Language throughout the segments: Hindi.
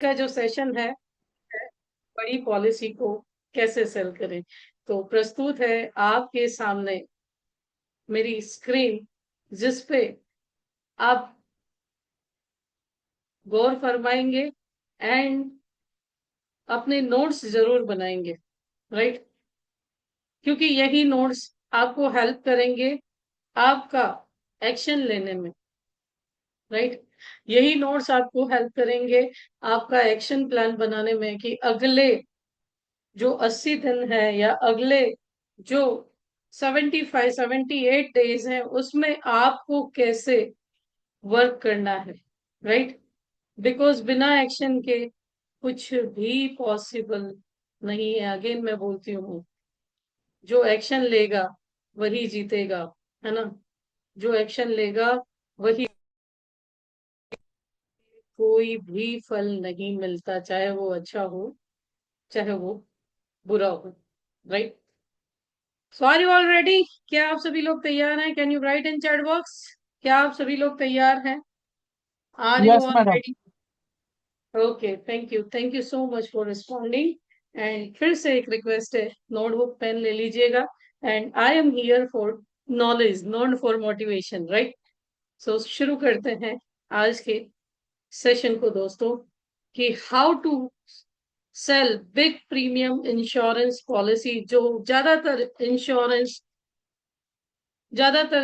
का जो सेशन है बड़ी पॉलिसी को कैसे सेल करें। तो प्रस्तुत है आपके सामने मेरी स्क्रीन, जिस पे आप गौर फरमाएंगे एंड अपने नोट्स जरूर बनाएंगे, राइट। क्योंकि यही नोट्स आपको हेल्प करेंगे आपका एक्शन लेने में, राइट। यही नोट्स आपको हेल्प करेंगे आपका एक्शन प्लान बनाने में कि अगले जो 80 दिन है या अगले जो 78 डेज हैं उसमें आपको कैसे वर्क करना है, राइट। बिकॉज बिना एक्शन के कुछ भी पॉसिबल नहीं है। अगेन मैं बोलती हूँ, जो एक्शन लेगा वही जीतेगा, है ना। जो एक्शन लेगा वही, कोई भी फल नहीं मिलता, चाहे वो अच्छा हो चाहे वो बुरा हो, right. So are you all ready? क्या आप सभी लोग तैयार हैं? Can you write in chat box? क्या आप सभी लोग तैयार हैं? Are you yes all madam. Ready? Okay, thank you so much for responding. And फिर से एक रिक्वेस्ट है, नोटबुक पेन ले लीजिएगा। And I am here for knowledge, not for motivation, right. So शुरू करते हैं आज के सेशन को दोस्तों, कि how to sell big premium insurance policy. जो ज्यादातर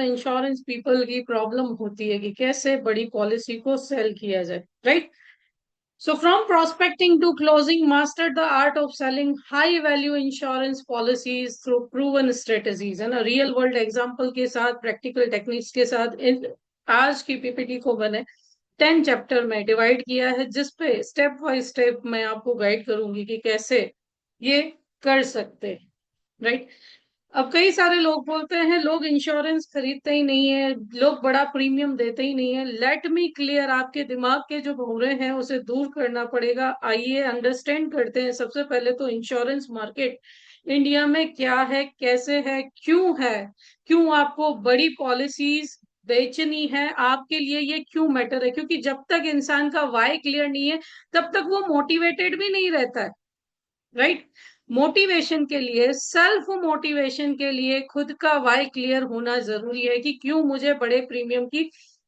इंश्योरेंस पीपल की प्रॉब्लम होती है कि कैसे बड़ी पॉलिसी को सेल किया जाए, right. So from prospecting to closing, mastered the art of selling high value insurance policies through proven strategies, है ना। रियल वर्ल्ड एग्जांपल के साथ, प्रैक्टिकल टेक्निक्स के साथ आज की पीपीटी को मैंने 10 चैप्टर में डिवाइड किया है, जिस पे स्टेप बाय स्टेप मैं आपको गाइड करूंगी कि कैसे ये कर सकते हैं, राइट। अब कई सारे लोग बोलते हैं लोग इंश्योरेंस खरीदते ही नहीं है, लोग बड़ा प्रीमियम देते ही नहीं है। लेट मी क्लियर, आपके दिमाग के जो भौरे हैं उसे दूर करना पड़ेगा। आइए अंडरस्टैंड करते हैं सबसे पहले तो इंश्योरेंस मार्केट इंडिया में क्या है, कैसे है, क्यों आपको बड़ी पॉलिसीज बेचनी है, आपके लिए ये क्यों मैटर है। क्योंकि जब तक इंसान का वाई क्लियर नहीं है तब तक वो मोटिवेटेड भी नहीं रहता है, राइट। मोटिवेशन के लिए, सेल्फ मोटिवेशन के लिए खुद का वाई क्लियर होना जरूरी है कि क्यों मुझे बड़े प्रीमियम की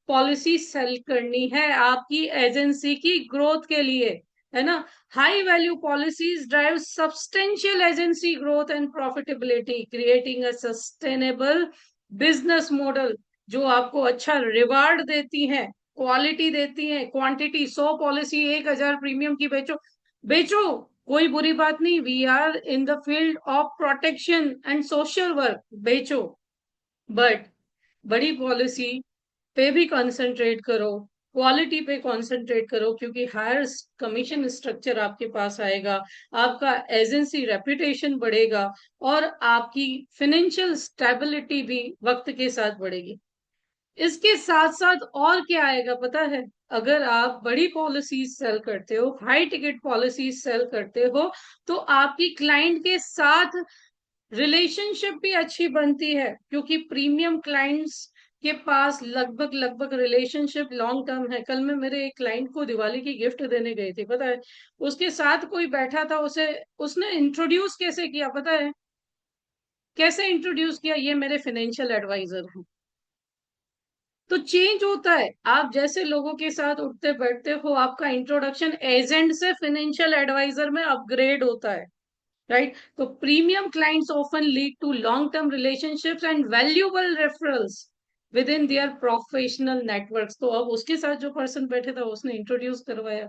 पॉलिसी सेल करनी है आपकी एजेंसी की ग्रोथ के लिए, है ना। High value policies drive substantial agency growth and profitability, creating a sustainable business model जो आपको अच्छा रिवार्ड देती है, क्वालिटी देती है, क्वांटिटी। 100 पॉलिसी 1000 प्रीमियम की बेचो, बेचो, कोई बुरी बात नहीं। We are in the field of protection and social work, बेचो। बट बड़ी पॉलिसी पे भी कंसंट्रेट करो, क्वालिटी पे कंसंट्रेट करो, क्योंकि हायर कमीशन स्ट्रक्चर आपके पास आएगा, आपका एजेंसी रेपुटेशन बढ़ेगा और आपकी फाइनेंशियल स्टेबिलिटी भी वक्त के साथ बढ़ेगी। इसके साथ साथ और क्या आएगा पता है? अगर आप बड़ी पॉलिसीज सेल करते हो, हाई टिकट पॉलिसीज सेल करते हो, तो आपकी क्लाइंट के साथ रिलेशनशिप भी अच्छी बनती है, क्योंकि प्रीमियम क्लाइंट्स के पास लगभग लगभग रिलेशनशिप लॉन्ग टर्म है। कल मैं मेरे एक क्लाइंट को दिवाली की गिफ्ट देने गई थी, पता है उसके साथ कोई बैठा था, उसे उसने इंट्रोड्यूस कैसे किया पता है? कैसे इंट्रोड्यूस किया? ये मेरे फाइनेंशियल एडवाइजर हैं। तो चेंज होता है, आप जैसे लोगों के साथ उठते बैठते हो, आपका इंट्रोडक्शन एजेंट से फाइनेंशियल एडवाइजर में अपग्रेड होता है, राइट। तो premium clients often lead to long term relationships and valuable referrals within their professional networks. तो अब उसके साथ जो पर्सन बैठे था उसने इंट्रोड्यूस करवाया,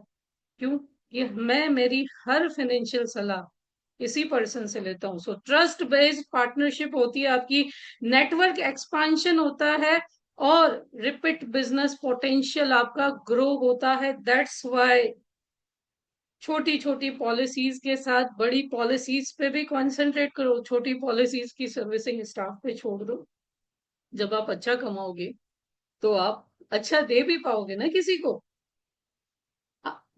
क्यों? कि मैं मेरी हर फाइनेंशियल सलाह इसी पर्सन से लेता हूँ। सो ट्रस्ट बेस्ड पार्टनरशिप होती है आपकी, नेटवर्क एक्सपांशन होता है और रिपीट बिजनेस पोटेंशियल आपका ग्रो होता है। दैट्स वाई छोटी छोटी पॉलिसीज के साथ बड़ी पॉलिसीज पे भी कंसंट्रेट करो, छोटी पॉलिसीज की सर्विसिंग स्टाफ पे छोड़ दो। जब आप अच्छा कमाओगे तो आप अच्छा दे भी पाओगे ना किसी को।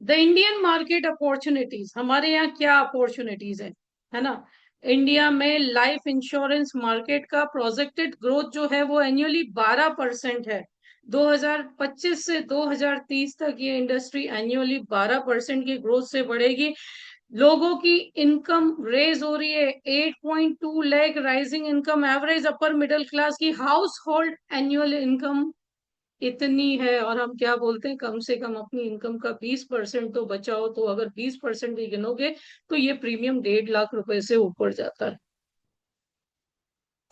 द इंडियन मार्केट अपॉर्चुनिटीज, हमारे यहाँ क्या अपॉर्चुनिटीज है ना। इंडिया में लाइफ इंश्योरेंस मार्केट का प्रोजेक्टेड ग्रोथ जो है वो एनुअली 12% है। 2025 से 2030 तक ये इंडस्ट्री एनुअली 12% की ग्रोथ से बढ़ेगी। लोगों की इनकम रेज हो रही है, 8.2 lakh rising income, average upper middle class की हाउस होल्ड एनुअल इनकम इतनी है। और हम क्या बोलते हैं, कम से कम अपनी इनकम का 20% तो बचाओ। तो अगर 20% भी गिनोगे तो ये प्रीमियम 1.5 लाख रुपए से ऊपर जाता है।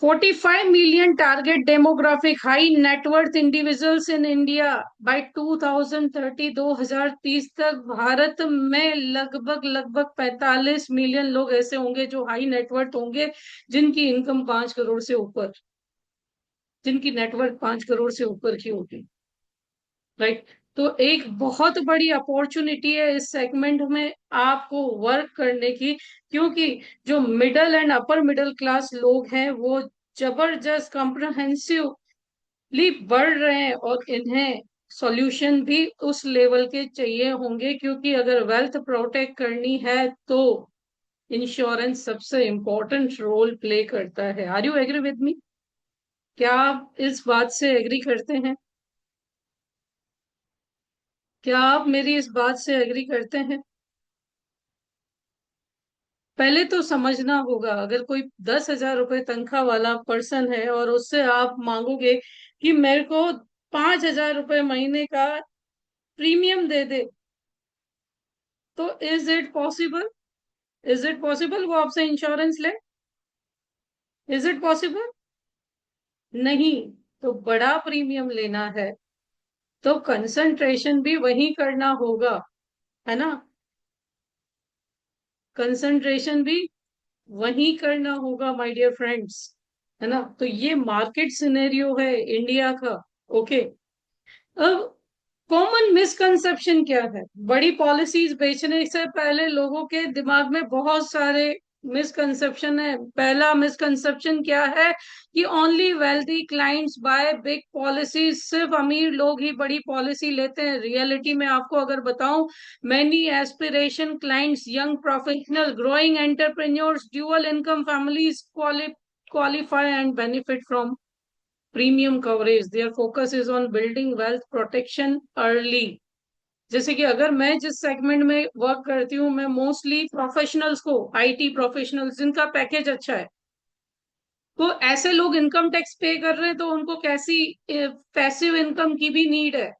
45 million target demographic high net worth individuals in India by 2030, 2030 तक भारत में लगभग लगभग 45 मिलियन लोग ऐसे होंगे जो हाई नेटवर्थ होंगे, जिनकी इनकम 5 करोड़ से ऊपर, जिनकी नेटवर्थ 5 करोड़ से ऊपर की होगी। राइट। तो एक बहुत बड़ी अपॉर्चुनिटी है इस सेगमेंट में आपको वर्क करने की, क्योंकि जो middle and upper middle class लोग हैं वो जबरदस्त कॉम्प्रहेंसिवली बढ़ रहे हैं, और इन्हें सॉल्यूशन भी उस लेवल के चाहिए होंगे, क्योंकि अगर वेल्थ प्रोटेक्ट करनी है तो इंश्योरेंस सबसे इंपॉर्टेंट रोल प्ले करता है। Are you agree with me? क्या आप इस बात से एग्री करते हैं? क्या आप मेरी इस बात से एग्री करते हैं? पहले तो समझना होगा, अगर कोई 10,000 रुपए तनख्वाह वाला पर्सन है और उससे आप मांगोगे कि मेरे को 5,000 रुपए महीने का प्रीमियम दे दे, तो is it possible? Is it possible वो आपसे इंश्योरेंस ले? Is it possible? नहीं। तो बड़ा प्रीमियम लेना है तो कंसंट्रेशन भी वही करना होगा, है ना? कंसंट्रेशन भी वही करना होगा माय डियर फ्रेंड्स, है ना? तो ये मार्केट सिनेरियो है इंडिया का। ओके। अब कॉमन मिसकंसेप्शन क्या है? बड़ी पॉलिसीज बेचने से पहले लोगों के दिमाग में बहुत सारे मिसकंसेप्शन है। पहला मिसकंसेप्शन क्या है कि only wealthy clients buy big policies, सिर्फ अमीर लोग ही बड़ी पॉलिसी लेते हैं। रियलिटी में आपको अगर बताऊं, many aspiration clients, young professional, growing entrepreneurs, dual income families qualify and benefit from premium coverage. Their focus is on building wealth protection early. जैसे कि अगर मैं जिस सेगमेंट में वर्क करती हूँ, मैं मोस्टली प्रोफेशनल्स को, आईटी प्रोफेशनल्स जिनका पैकेज अच्छा है, तो ऐसे लोग इनकम टैक्स पे कर रहे हैं, तो उनको कैसी पैसिव इनकम की भी नीड है।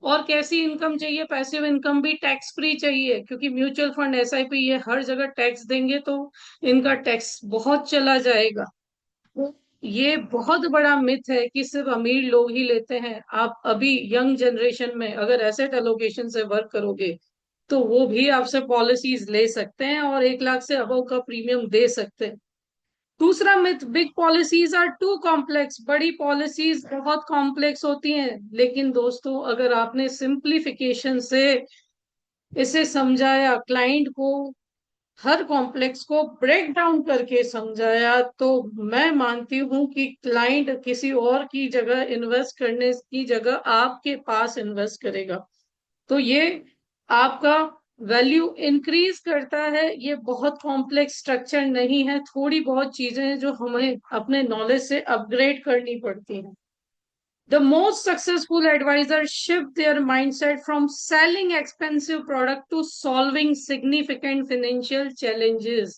और कैसी इनकम चाहिए? पैसिव इनकम भी टैक्स फ्री चाहिए, क्योंकि म्यूचुअल फंड, एसआईपी, ये हर जगह टैक्स देंगे तो इनका टैक्स बहुत चला जाएगा। ये बहुत बड़ा मिथ है कि सिर्फ अमीर लोग ही लेते हैं। आप अभी यंग जनरेशन में अगर एसेट एलोकेशन से वर्क करोगे तो वो भी आपसे पॉलिसीज ले सकते हैं और 1 लाख से अबव का प्रीमियम दे सकते हैं। दूसरा myth, big policies are too complex. बड़ी पॉलिसीज बहुत कॉम्प्लेक्स होती हैं। लेकिन दोस्तों, अगर आपने सिंप्लीफिकेशन से इसे समझाया, क्लाइंट को हर कॉम्प्लेक्स को ब्रेक डाउन करके समझाया, तो मैं मानती हूं कि क्लाइंट किसी और की जगह इन्वेस्ट करने की जगह आपके पास इन्वेस्ट करेगा। तो ये आपका वैल्यू इंक्रीज करता है। ये बहुत कॉम्प्लेक्स स्ट्रक्चर नहीं है, थोड़ी बहुत चीजें हैं जो हमें अपने नॉलेज से अपग्रेड करनी पड़ती हैं। The most successful advisors shift their mindset from selling expensive product to solving significant financial challenges.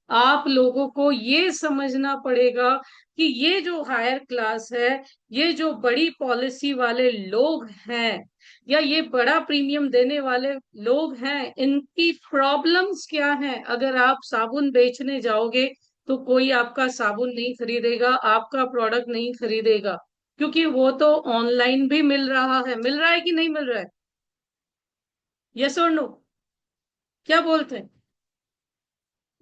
आप लोगों को ये समझना पड़ेगा कि ये जो हायर क्लास है, ये जो बड़ी पॉलिसी वाले लोग हैं, या ये बड़ा प्रीमियम देने वाले लोग हैं, इनकी प्रॉब्लम्स क्या हैं। अगर आप साबुन बेचने जाओगे तो कोई आपका साबुन नहीं खरीदेगा, आपका प्रोडक्ट नहीं खरीदेगा, क्योंकि वो तो ऑनलाइन भी मिल रहा है। मिल रहा है कि नहीं मिल रहा है? यस और नो? क्या बोलते हैं?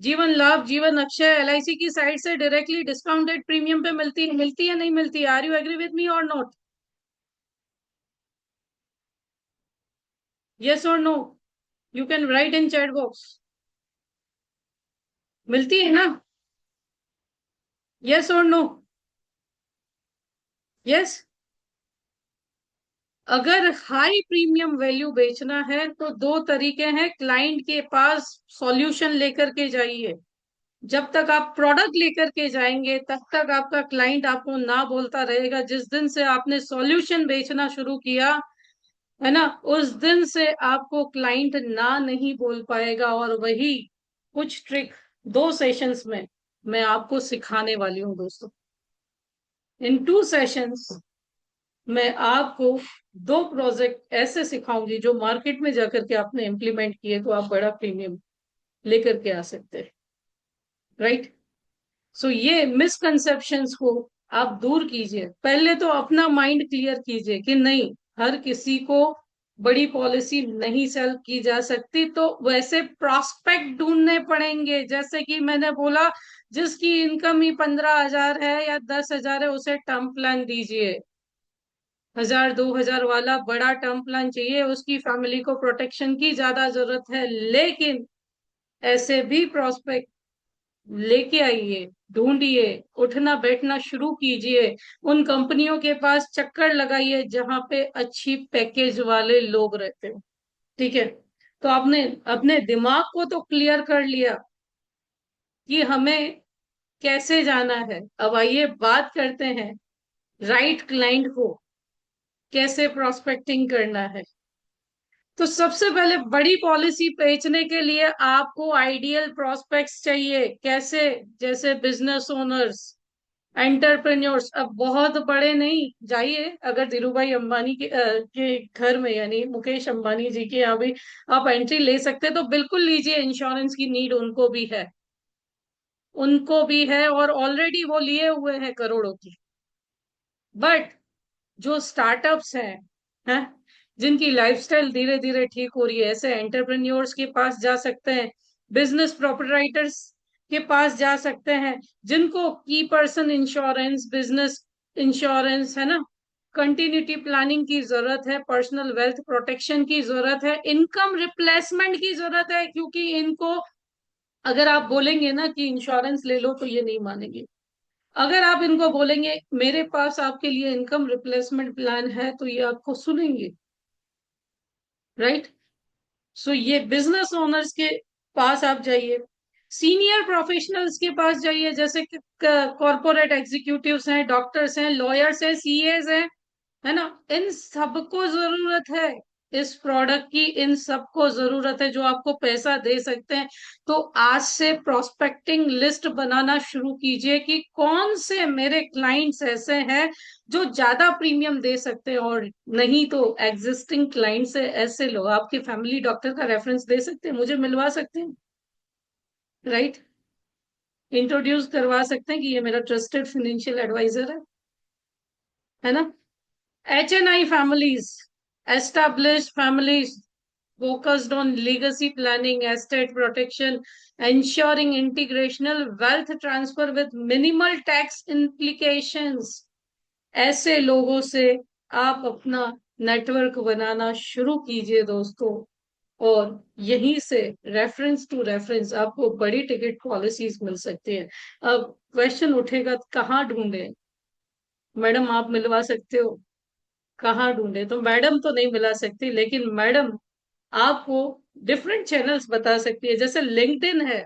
जीवन लाभ, जीवन अक्षय, एलआईसी की साइड से डायरेक्टली डिस्काउंटेड प्रीमियम पे मिलती है नहीं मिलती? Are you agree with me और नॉट? यस और no? You can write in chat box. मिलती है ना? यस और नो? यस। अगर हाई प्रीमियम वैल्यू बेचना है तो दो तरीके हैं, क्लाइंट के पास सॉल्यूशन लेकर के जाइए। जब तक आप प्रोडक्ट लेकर के जाएंगे तब तक आपका क्लाइंट आपको ना बोलता रहेगा। जिस दिन से आपने सॉल्यूशन बेचना शुरू किया है ना, उस दिन से आपको क्लाइंट ना नहीं बोल पाएगा। और वही कुछ ट्रिक 2 सेशंस में मैं आपको सिखाने वाली हूँ दोस्तों। इन 2 सेशंस मैं आपको 2 प्रोजेक्ट ऐसे सिखाऊंगी जो मार्केट में जाकर के आपने इम्प्लीमेंट किए तो आप बड़ा प्रीमियम लेकर के आ सकते हैं। राइट। सो ये मिसकंसेप्शंस को आप दूर कीजिए। पहले तो अपना माइंड क्लियर कीजिए कि नहीं, हर किसी को बड़ी पॉलिसी नहीं सेल की जा सकती, तो वैसे प्रोस्पेक्ट ढूंढने पड़ेंगे। जैसे कि मैंने बोला, जिसकी इनकम ही 15,000 है या 10,000 है उसे टर्म प्लान दीजिए। 1,000 2,000 वाला बड़ा टर्म प्लान चाहिए, उसकी फैमिली को प्रोटेक्शन की ज्यादा जरूरत है। लेकिन ऐसे भी प्रोस्पेक्ट लेके आइए, ढूंढिए, उठना बैठना शुरू कीजिए। उन कंपनियों के पास चक्कर लगाइए जहां पे अच्छी पैकेज वाले लोग रहते हो। ठीक है। तो आपने अपने दिमाग को तो क्लियर कर लिया कि हमें कैसे जाना है। अब आइए बात करते हैं राइट क्लाइंट को कैसे प्रोस्पेक्टिंग करना है। तो सबसे पहले बड़ी पॉलिसी बेचने के लिए आपको आइडियल प्रोस्पेक्ट्स चाहिए। कैसे? जैसे बिजनेस ओनर्स, एंटरप्रेन्योर्स। अब बहुत बड़े नहीं जाइए, अगर धीरू भाई अंबानी के घर में यानी मुकेश अंबानी जी के यहाँ भी आप एंट्री ले सकते हैं तो बिल्कुल लीजिए। इंश्योरेंस की नीड उनको भी है, उनको भी है, और ऑलरेडी वो लिए हुए हैं करोड़ों की। बट जो स्टार्टअप्स हैं, जिनकी लाइफस्टाइल धीरे धीरे ठीक हो रही है, ऐसे एंटरप्रेन्योर्स के पास जा सकते हैं, बिजनेस प्रोपराइटर्स के पास जा सकते हैं, जिनको की पर्सन इंश्योरेंस, बिजनेस इंश्योरेंस है ना, कंटिन्यूटी प्लानिंग की जरूरत है, पर्सनल वेल्थ प्रोटेक्शन की जरूरत है, इनकम रिप्लेसमेंट की जरूरत है। क्योंकि इनको अगर आप बोलेंगे ना कि इंश्योरेंस ले लो तो ये नहीं मानेंगे। अगर आप इनको बोलेंगे मेरे पास आपके लिए इनकम रिप्लेसमेंट प्लान है तो ये आपको सुनेंगे। राइट। सो ये बिजनेस ओनर्स के पास आप जाइए, सीनियर प्रोफेशनल्स के पास जाइए, जैसे कॉरपोरेट एग्जीक्यूटिव्स हैं, डॉक्टर्स हैं, लॉयर्स हैं, सीएस हैं, है ना। इन सबको जरूरत है इस प्रोडक्ट की, इन सबको जरूरत है जो आपको पैसा दे सकते हैं। तो आज से प्रोस्पेक्टिंग लिस्ट बनाना शुरू कीजिए कि कौन से मेरे क्लाइंट्स ऐसे हैं जो ज्यादा प्रीमियम दे सकते हैं। और नहीं तो एग्जिस्टिंग क्लाइंट से ऐसे लोग आपके फैमिली डॉक्टर का रेफरेंस दे सकते हैं, मुझे मिलवा सकते हैं। राइट। इंट्रोड्यूस करवा सकते हैं कि ये मेरा ट्रस्टेड फाइनेंशियल एडवाइजर है ना। HNI families, established families focused on legacy planning, estate protection, ensuring integrational wealth transfer with minimal tax implications। ऐसे लोगों से आप अपना नेटवर्क बनाना शुरू कीजिए दोस्तों। और यहीं से रेफरेंस टू रेफरेंस आपको बड़ी टिकट पॉलिसीज मिल सकती है। अब क्वेश्चन उठेगा कहाँ ढूंढे? मैडम आप मिलवा सकते हो, कहाँ ढूंढे? तो मैडम तो नहीं मिला सकती, लेकिन मैडम आपको डिफरेंट चैनल्स बता सकती है। जैसे लिंक्डइन है,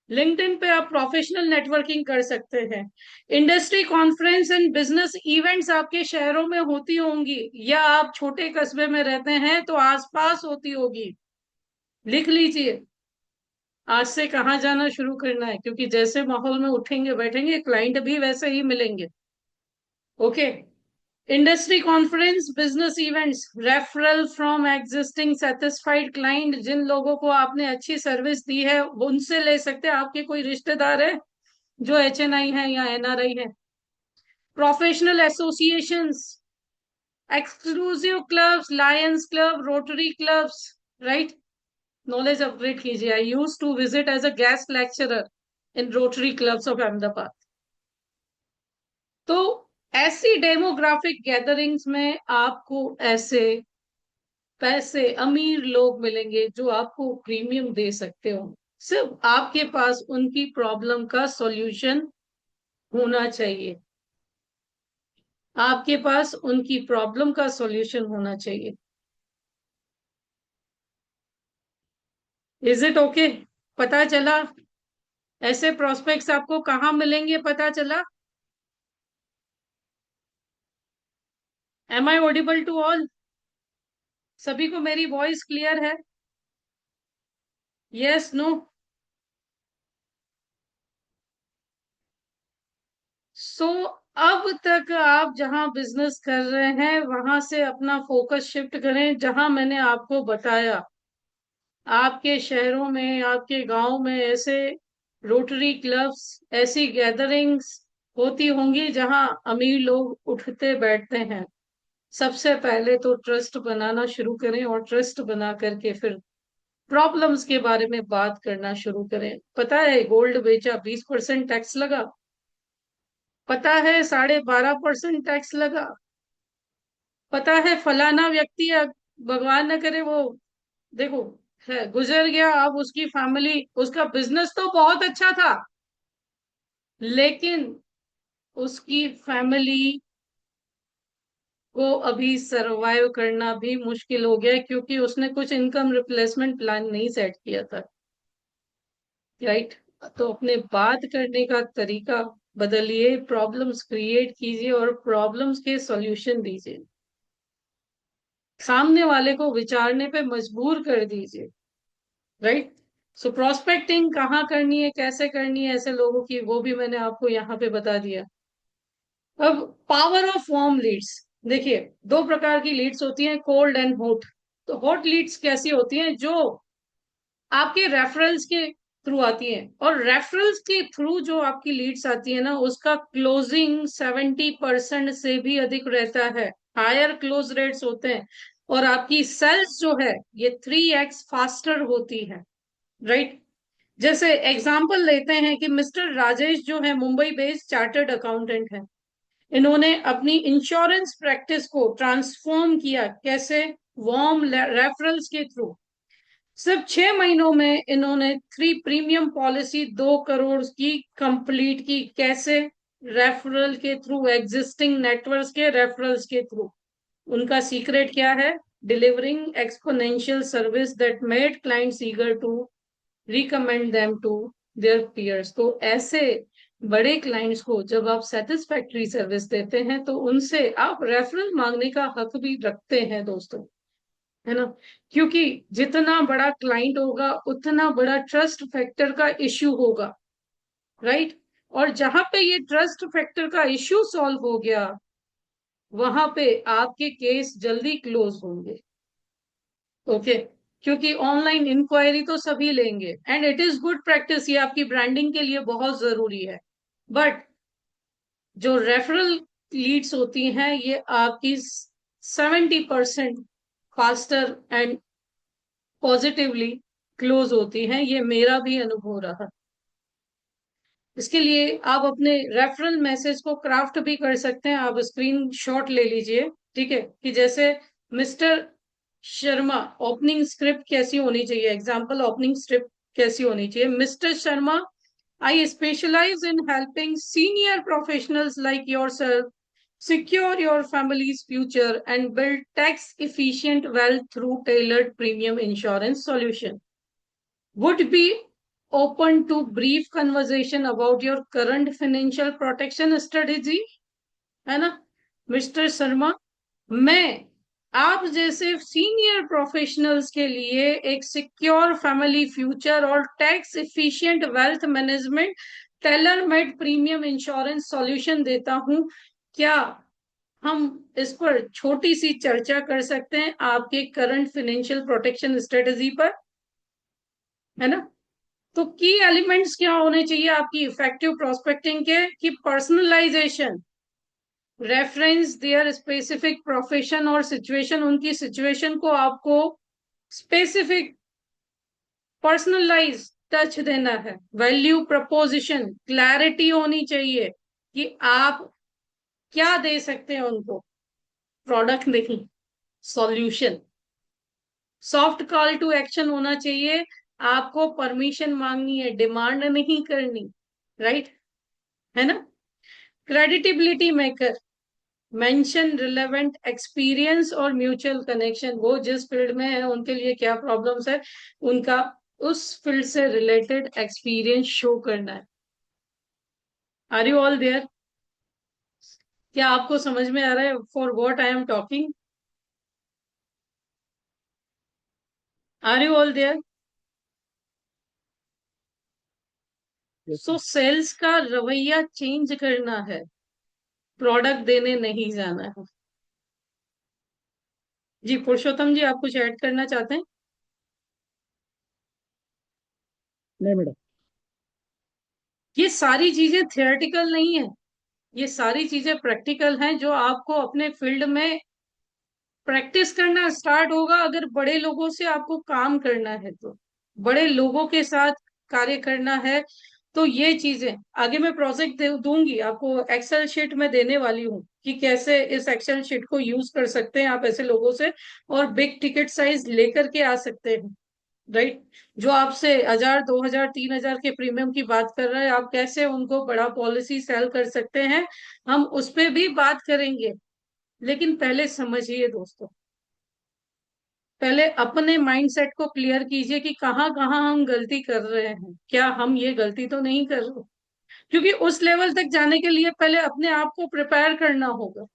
लिंक्डइन पे आप प्रोफेशनल नेटवर्किंग कर सकते हैं। Industry conference and business events आपके शहरों में होती होंगी, या आप छोटे कस्बे में रहते हैं तो आसपास होती होगी। लिख लीजिए आज से कहाँ जाना शुरू करना है, क्योंकि जैसे माहौल में उठेंगे बैठेंगे क्लाइंट भी वैसे ही मिलेंगे। Okay. Industry conference, business events, referral from existing satisfied client. जिन लोगों को आपने अच्छी सर्विस दी है वो उनसे ले सकते हैं। आपके कोई रिश्तेदार है जो HNI है या NRI है? Professional associations, exclusive clubs, Lions Club, Rotary Clubs. Right. Knowledge upgrade कीजिए। I use to visit as a guest lecturer in Rotary Clubs of Ahmedabad. तो ऐसी डेमोग्राफिक गैदरिंग्स में आपको ऐसे पैसे अमीर लोग मिलेंगे जो आपको प्रीमियम दे सकते हो। सिर्फ आपके पास उनकी प्रॉब्लम का सॉल्यूशन होना चाहिए। आपके पास उनकी प्रॉब्लम का सॉल्यूशन होना चाहिए। Is it okay? पता चला ऐसे प्रोस्पेक्ट्स आपको कहाँ मिलेंगे पता चला? Am I audible to all? सभी को मेरी वॉइस क्लियर है? Yes, no? सो अब तक आप जहां बिजनेस कर रहे हैं वहां से अपना फोकस शिफ्ट करें, जहां मैंने आपको बताया आपके शहरों में, आपके गांव में ऐसे रोटरी क्लब्स, ऐसी गैदरिंग्स होती होंगी जहां अमीर लोग उठते बैठते हैं। सबसे पहले तो ट्रस्ट बनाना शुरू करें, और ट्रस्ट बना करके फिर प्रॉब्लम्स के बारे में बात करना शुरू करें। पता है गोल्ड बेचा 20% टैक्स लगा? पता है 12.5% टैक्स लगा? पता है फलाना व्यक्ति, भगवान न करे वो, देखो, है गुजर गया, अब उसकी फैमिली, उसका बिजनेस तो बहुत अच्छा था, लेकिन उसकी फैमिली को अभी सरवाइव करना भी मुश्किल हो गया, क्योंकि उसने कुछ इनकम रिप्लेसमेंट प्लान नहीं सेट किया था। राइट? तो अपने बात करने का तरीका बदलिए, प्रॉब्लम्स क्रिएट कीजिए और प्रॉब्लम्स के सॉल्यूशन दीजिए, सामने वाले को विचारने पे मजबूर कर दीजिए। राइट? सो प्रोस्पेक्टिंग कहाँ करनी है, कैसे करनी है ऐसे लोगों की, वो भी मैंने आपको यहाँ पे बता दिया। अब पावर ऑफ वार्म लीड्स। देखिए, दो प्रकार की लीड्स होती हैं, कोल्ड एंड हॉट। तो हॉट लीड्स कैसी होती हैं? जो आपके रेफरल्स के थ्रू आती हैं, और रेफरल्स के थ्रू जो आपकी लीड्स आती है ना, उसका क्लोजिंग 70% से भी अधिक रहता है, हायर क्लोज रेट्स होते हैं, और आपकी सेल्स जो है ये 3x फास्टर होती है। राइट? जैसे एग्जांपल लेते हैं कि मिस्टर राजेश जो है मुंबई बेस्ड चार्टर्ड अकाउंटेंट है। इन्होंने अपनी इंश्योरेंस प्रैक्टिस को ट्रांसफॉर्म किया, कैसे? वार्म रेफरल्स के थ्रू। सिर्फ 6 महीनों में इन्होंने 3 प्रीमियम पॉलिसी 2 करोड़ की कंप्लीट की, कैसे? रेफरल के थ्रू, एग्जिस्टिंग नेटवर्क के रेफरल्स के थ्रू। उनका सीक्रेट क्या है? Delivering exponential service that made clients eager to recommend them to their peers. तो ऐसे बड़े क्लाइंट्स को जब आप सेटिस्फैक्ट्री सर्विस देते हैं तो उनसे आप रेफरल मांगने का हक भी रखते हैं दोस्तों, है ना? क्योंकि जितना बड़ा क्लाइंट होगा उतना बड़ा ट्रस्ट फैक्टर का इश्यू होगा। राइट? और जहां पे ये ट्रस्ट फैक्टर का इश्यू सॉल्व हो गया, वहां पे आपके केस जल्दी क्लोज होंगे। ओके? क्योंकि ऑनलाइन इंक्वायरी तो सभी लेंगे, and it is good practice, ये आपकी ब्रांडिंग के लिए बहुत जरूरी है। बट जो रेफरल लीड्स होती हैं ये आपकी 70% फास्टर एंड पॉजिटिवली क्लोज होती हैं, ये मेरा भी अनुभव रहा। इसके लिए आप अपने रेफरल मैसेज को क्राफ्ट भी कर सकते हैं। आप स्क्रीन शॉट ले लीजिए, ठीक है? कि जैसे मिस्टर शर्मा, ओपनिंग स्क्रिप्ट कैसी होनी चाहिए, एग्जाम्पल ओपनिंग स्क्रिप्ट कैसी होनी चाहिए? Mister Sharma, I specialise in helping senior professionals like yourself secure your family's future and build tax efficient wealth through tailored premium insurance solution. Would be open to brief conversation about your current financial protection strategy, है ना? मिस्टर शर्मा, मैं आप जैसे सीनियर प्रोफेशनल्स के लिए एक सिक्योर फैमिली फ्यूचर और tax efficient wealth management tailor made premium insurance solution देता हूं। क्या हम इस पर छोटी सी चर्चा कर सकते हैं आपके करंट फाइनेंशियल प्रोटेक्शन स्ट्रेटेजी पर, है ना? तो की एलिमेंट्स क्या होने चाहिए आपकी इफेक्टिव प्रोस्पेक्टिंग के? कि personalisation, reference their specific profession और सिचुएशन, उनकी सिचुएशन को आपको स्पेसिफिक पर्सनलाइज टच देना है। वैल्यू प्रपोजिशन, क्लैरिटी होनी चाहिए कि आप क्या दे सकते हैं उनको, प्रोडक्ट नहीं, solution. Soft call to action होना चाहिए, आपको परमिशन मांगनी है, डिमांड नहीं करनी। राइट? है ना? Creditability maker, mention relevant experience और म्यूचुअल कनेक्शन, वो जिस फील्ड में है उनके लिए क्या प्रॉब्लम्स है, उनका उस फील्ड से रिलेटेड एक्सपीरियंस शो करना है। Are you all there? क्या आपको समझ में आ रहा है for what I am talking? Are you all there? Yes so sales का रवैया चेंज करना है, प्रोडक्ट देने नहीं जाना है। जी पुरुषोत्तम जी, आप कुछ ऐड करना चाहते हैं? नहीं मैडम। ये सारी चीजें थियोरेटिकल नहीं है, ये सारी चीजें प्रैक्टिकल हैं, जो आपको अपने फील्ड में प्रैक्टिस करना स्टार्ट होगा। अगर बड़े लोगों से आपको काम करना है, तो बड़े लोगों के साथ कार्य करना है, तो ये चीजें आगे मैं प्रोजेक्ट दूंगी आपको, एक्सेल शीट में देने वाली हूँ कि कैसे इस एक्सेल शीट को यूज कर सकते हैं आप ऐसे लोगों से, और बिग टिकट साइज लेकर के आ सकते हैं। राइट? जो आपसे 1000 2000 3000 के प्रीमियम की बात कर रहे हैं, आप कैसे उनको बड़ा पॉलिसी सेल कर सकते हैं, हम उस पे भी बात करेंगे। लेकिन पहले समझिए दोस्तों, पहले अपने माइंडसेट को क्लियर कीजिए कि कहाँ कहाँ हम गलती कर रहे हैं, क्या हम ये गलती तो नहीं कर रहे। क्योंकि उस लेवल तक जाने के लिए पहले अपने आप को प्रिपेयर करना होगा।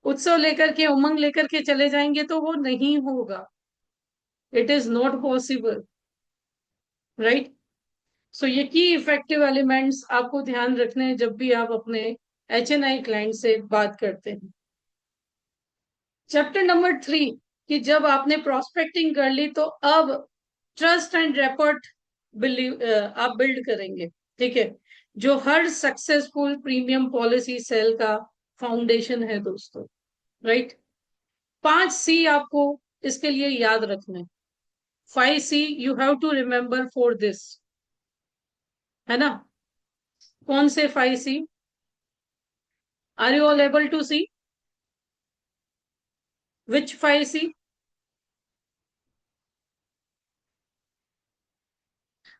उत्सव लेकर के, उमंग लेकर के चले जाएंगे तो वो नहीं होगा। It is not possible. Right? So ये की इफेक्टिव एलिमेंट्स आपको ध्यान रखने हैं जब भी आप अपने HNI क्लाइंट से बात करते हैं। चैप्टर नंबर 3, कि जब आपने प्रोस्पेक्टिंग कर ली, तो अब ट्रस्ट एंड रेपर्ट बिलीव आप बिल्ड करेंगे। ठीक है? जो हर सक्सेसफुल प्रीमियम पॉलिसी सेल का फाउंडेशन है दोस्तों। राइट? 5C आपको इसके लिए याद रखना है। 5C you have to remember for this, है ना? कौन से 5C? Are you all able to see which 5C?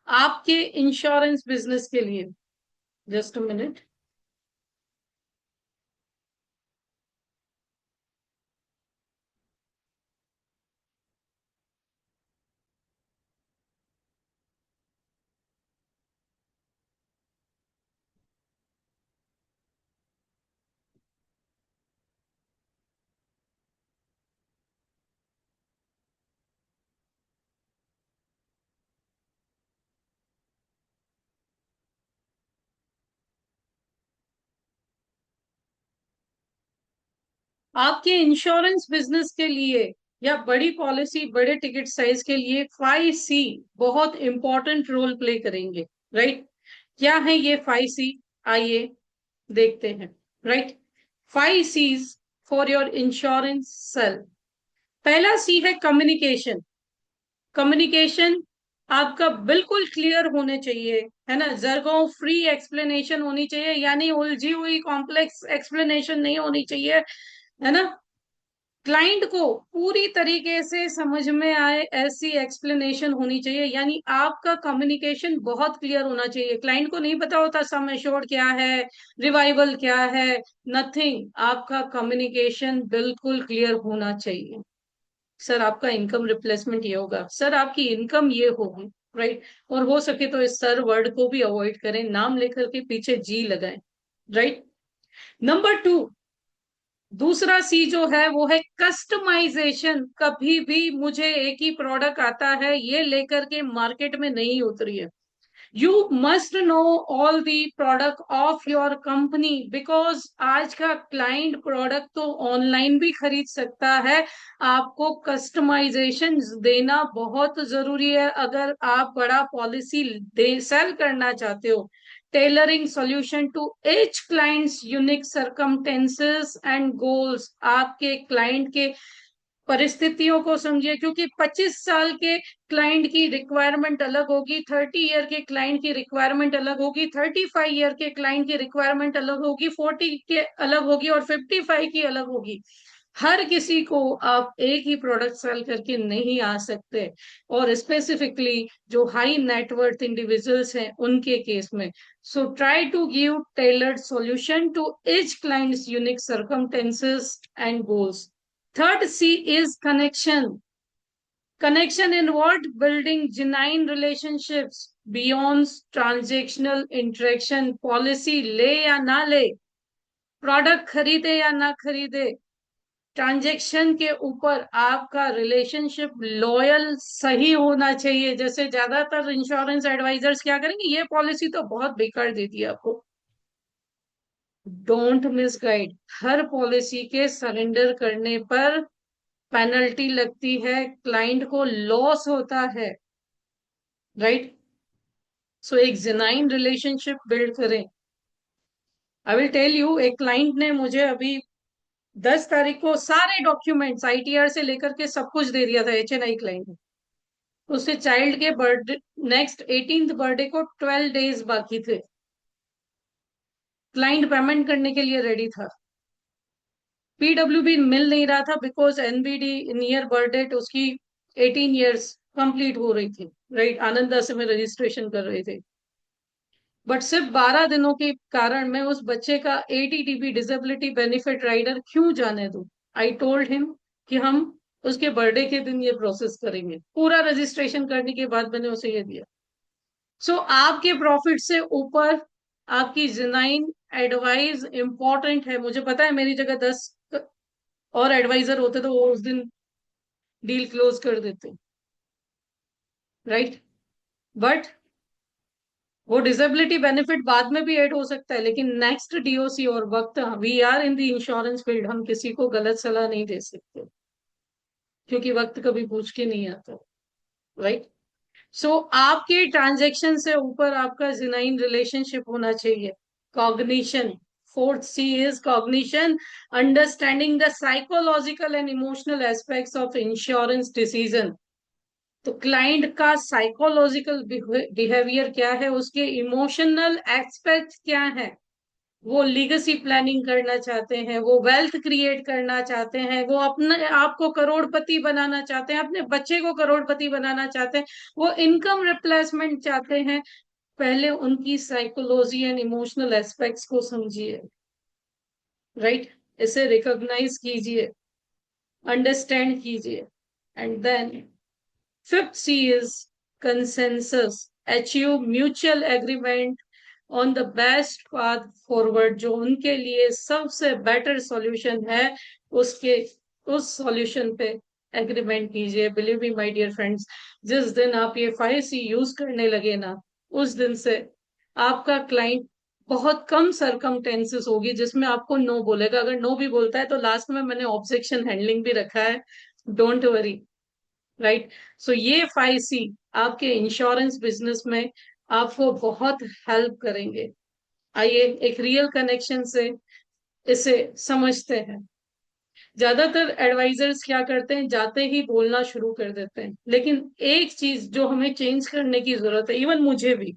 आपके इंश्योरेंस बिजनेस के लिए, जस्ट अ मिनट। आपके इंश्योरेंस बिजनेस के लिए या बड़ी पॉलिसी, बड़े टिकट साइज के लिए 5C बहुत इंपॉर्टेंट रोल प्ले करेंगे। राइट? क्या है ये 5C? आइए देखते हैं। Right? 5Cs for your insurance sale. पहला C है कम्युनिकेशन। कम्युनिकेशन आपका बिल्कुल क्लियर होने चाहिए, है ना? जरगों फ्री एक्सप्लेनेशन होनी चाहिए, यानी उलझी हुई कॉम्प्लेक्स एक्सप्लेनेशन नहीं होनी चाहिए, है ना? क्लाइंट को पूरी तरीके से समझ में आए ऐसी एक्सप्लेनेशन होनी चाहिए, यानी आपका कम्युनिकेशन बहुत क्लियर होना चाहिए। क्लाइंट को नहीं पता होता सम एश्योर्ड क्या है, रिवाइवल क्या है, नथिंग। आपका कम्युनिकेशन बिल्कुल क्लियर होना चाहिए। सर आपका इनकम रिप्लेसमेंट ये होगा, सर आपकी इनकम ये होगी। राइट? और हो सके तो इस सर वर्ड को भी अवॉइड करें, नाम लेकर के पीछे जी लगाएं। राइट? नंबर 2, दूसरा सी जो है वो है कस्टमाइजेशन। कभी भी मुझे एक ही प्रोडक्ट आता है ये लेकर के मार्केट में नहीं उतरी है। You must know all the product of your company, because आज का क्लाइंट प्रोडक्ट तो ऑनलाइन भी खरीद सकता है। आपको कस्टमाइजेशन देना बहुत जरूरी है अगर आप बड़ा पॉलिसी दे सेल करना चाहते हो। Tailoring solution to each client's unique circumstances and goals। आपके क्लाइंट के परिस्थितियों को समझिए, क्योंकि 25 साल के क्लाइंट की रिक्वायरमेंट अलग होगी, 30 ईयर के क्लाइंट की रिक्वायरमेंट अलग होगी, 35 ईयर के क्लाइंट की रिक्वायरमेंट अलग होगी, 40 के अलग होगी, और 55 की अलग होगी। हर किसी को आप एक ही प्रोडक्ट सेल करके नहीं आ सकते, और स्पेसिफिकली जो हाई नेटवर्थ इंडिविजुअल्स हैं उनके केस में। So try to give tailored solution to each client's unique circumstances and goals। Third C is connection. Connection in what? Building genuine relationships beyond transactional interaction. Policy ले या ना ले, प्रोडक्ट खरीदे या ना खरीदे, ट्रांजेक्शन के ऊपर आपका रिलेशनशिप लॉयल सही होना चाहिए। जैसे ज्यादातर इंश्योरेंस एडवाइजर्स क्या करेंगे, ये पॉलिसी तो बहुत बेकार देती है आपको। Don't miss guide. Her policy के सरेंडर करने पर पेनल्टी लगती है, क्लाइंट को लॉस होता है, राइट। सो एक जेन्युइन रिलेशनशिप बिल्ड करें। आई विल टेल यू, एक क्लाइंट ने मुझे अभी 10 तारीख को सारे डॉक्यूमेंट्स आईटीआर से लेकर के सब कुछ दे दिया था, एचएनआई क्लाइंट ने। उसके चाइल्ड के बर्थडे, नेक्स्ट 18th बर्थडे को 12 डेज बाकी थे। क्लाइंट पेमेंट करने के लिए रेडी था, पीडब्ल्यूबी मिल नहीं रहा था बिकॉज एनबीडी नियर बर्थडे उसकी 18 years कंप्लीट हो रही थी, राइट। आनंदा से में रजिस्ट्रेशन कर रहे थे, बट सिर्फ 12 दिनों के कारण मैं उस बच्चे का एटीटीबी डिसेबिलिटी बेनिफिट राइडर क्यों जाने दूं। आई टोल्ड हिम कि हम उसके बर्थडे के दिन ये प्रोसेस करेंगे। पूरा रजिस्ट्रेशन करने के बाद मैंने उसे ये दिया। सो आपके प्रॉफिट से ऊपर आपकी जेन्युइन एडवाइस इंपॉर्टेंट है। मुझे पता है मेरी जगह 10 और एडवाइजर होते तो वो उस दिन डील क्लोज कर देते, राइट। बट वो डिसेबिलिटी बेनिफिट बाद में भी ऐड हो सकता है, लेकिन नेक्स्ट डीओसी और वक्त, we are in the insurance field, हम किसी को गलत सलाह नहीं दे सकते क्योंकि वक्त कभी पूछ के नहीं आता, राइट। सो आपके ट्रांजेक्शन से ऊपर आपका जेन्युइन रिलेशनशिप होना चाहिए। Cognition, fourth C is cognition, understanding the psychological and emotional aspects of insurance decision. तो क्लाइंट का साइकोलॉजिकल बिहेवियर क्या है, उसके इमोशनल एस्पेक्ट क्या है। वो लीगेसी प्लानिंग करना चाहते हैं, वो वेल्थ क्रिएट करना चाहते हैं, वो अपने आप को करोड़पति बनाना चाहते हैं, अपने बच्चे को करोड़पति बनाना चाहते हैं, वो इनकम रिप्लेसमेंट चाहते हैं। पहले उनकी साइकोलॉजी एंड इमोशनल एस्पेक्ट्स को समझिए, राइट। इसे रिकॉग्नाइज कीजिए, अंडरस्टैंड कीजिए, and then fifth C is consensus. Achieve mutual agreement on the best path forward. जो उनके लिए सबसे बेटर सॉल्यूशन है, उसके उस सॉल्यूशन पे एग्रीमेंट कीजिए। Believe me my dear friends, जिस दिन आप ये 5C यूज करने लगे ना, उस दिन से आपका क्लाइंट बहुत कम सरकमटेंसेस होगी जिसमें आपको नो बोलेगा। अगर नो भी बोलता है तो लास्ट में मैंने ऑब्जेक्शन हैंडलिंग भी रखा है, डोंट वरी, राइट। सो ये 5C आपके इंश्योरेंस बिजनेस में आपको बहुत हेल्प करेंगे। आइए एक रियल कनेक्शन से इसे समझते हैं। ज्यादातर एडवाइजर्स क्या करते हैं, जाते ही बोलना शुरू कर देते हैं, लेकिन एक चीज जो हमें चेंज करने की जरूरत है, इवन मुझे भी,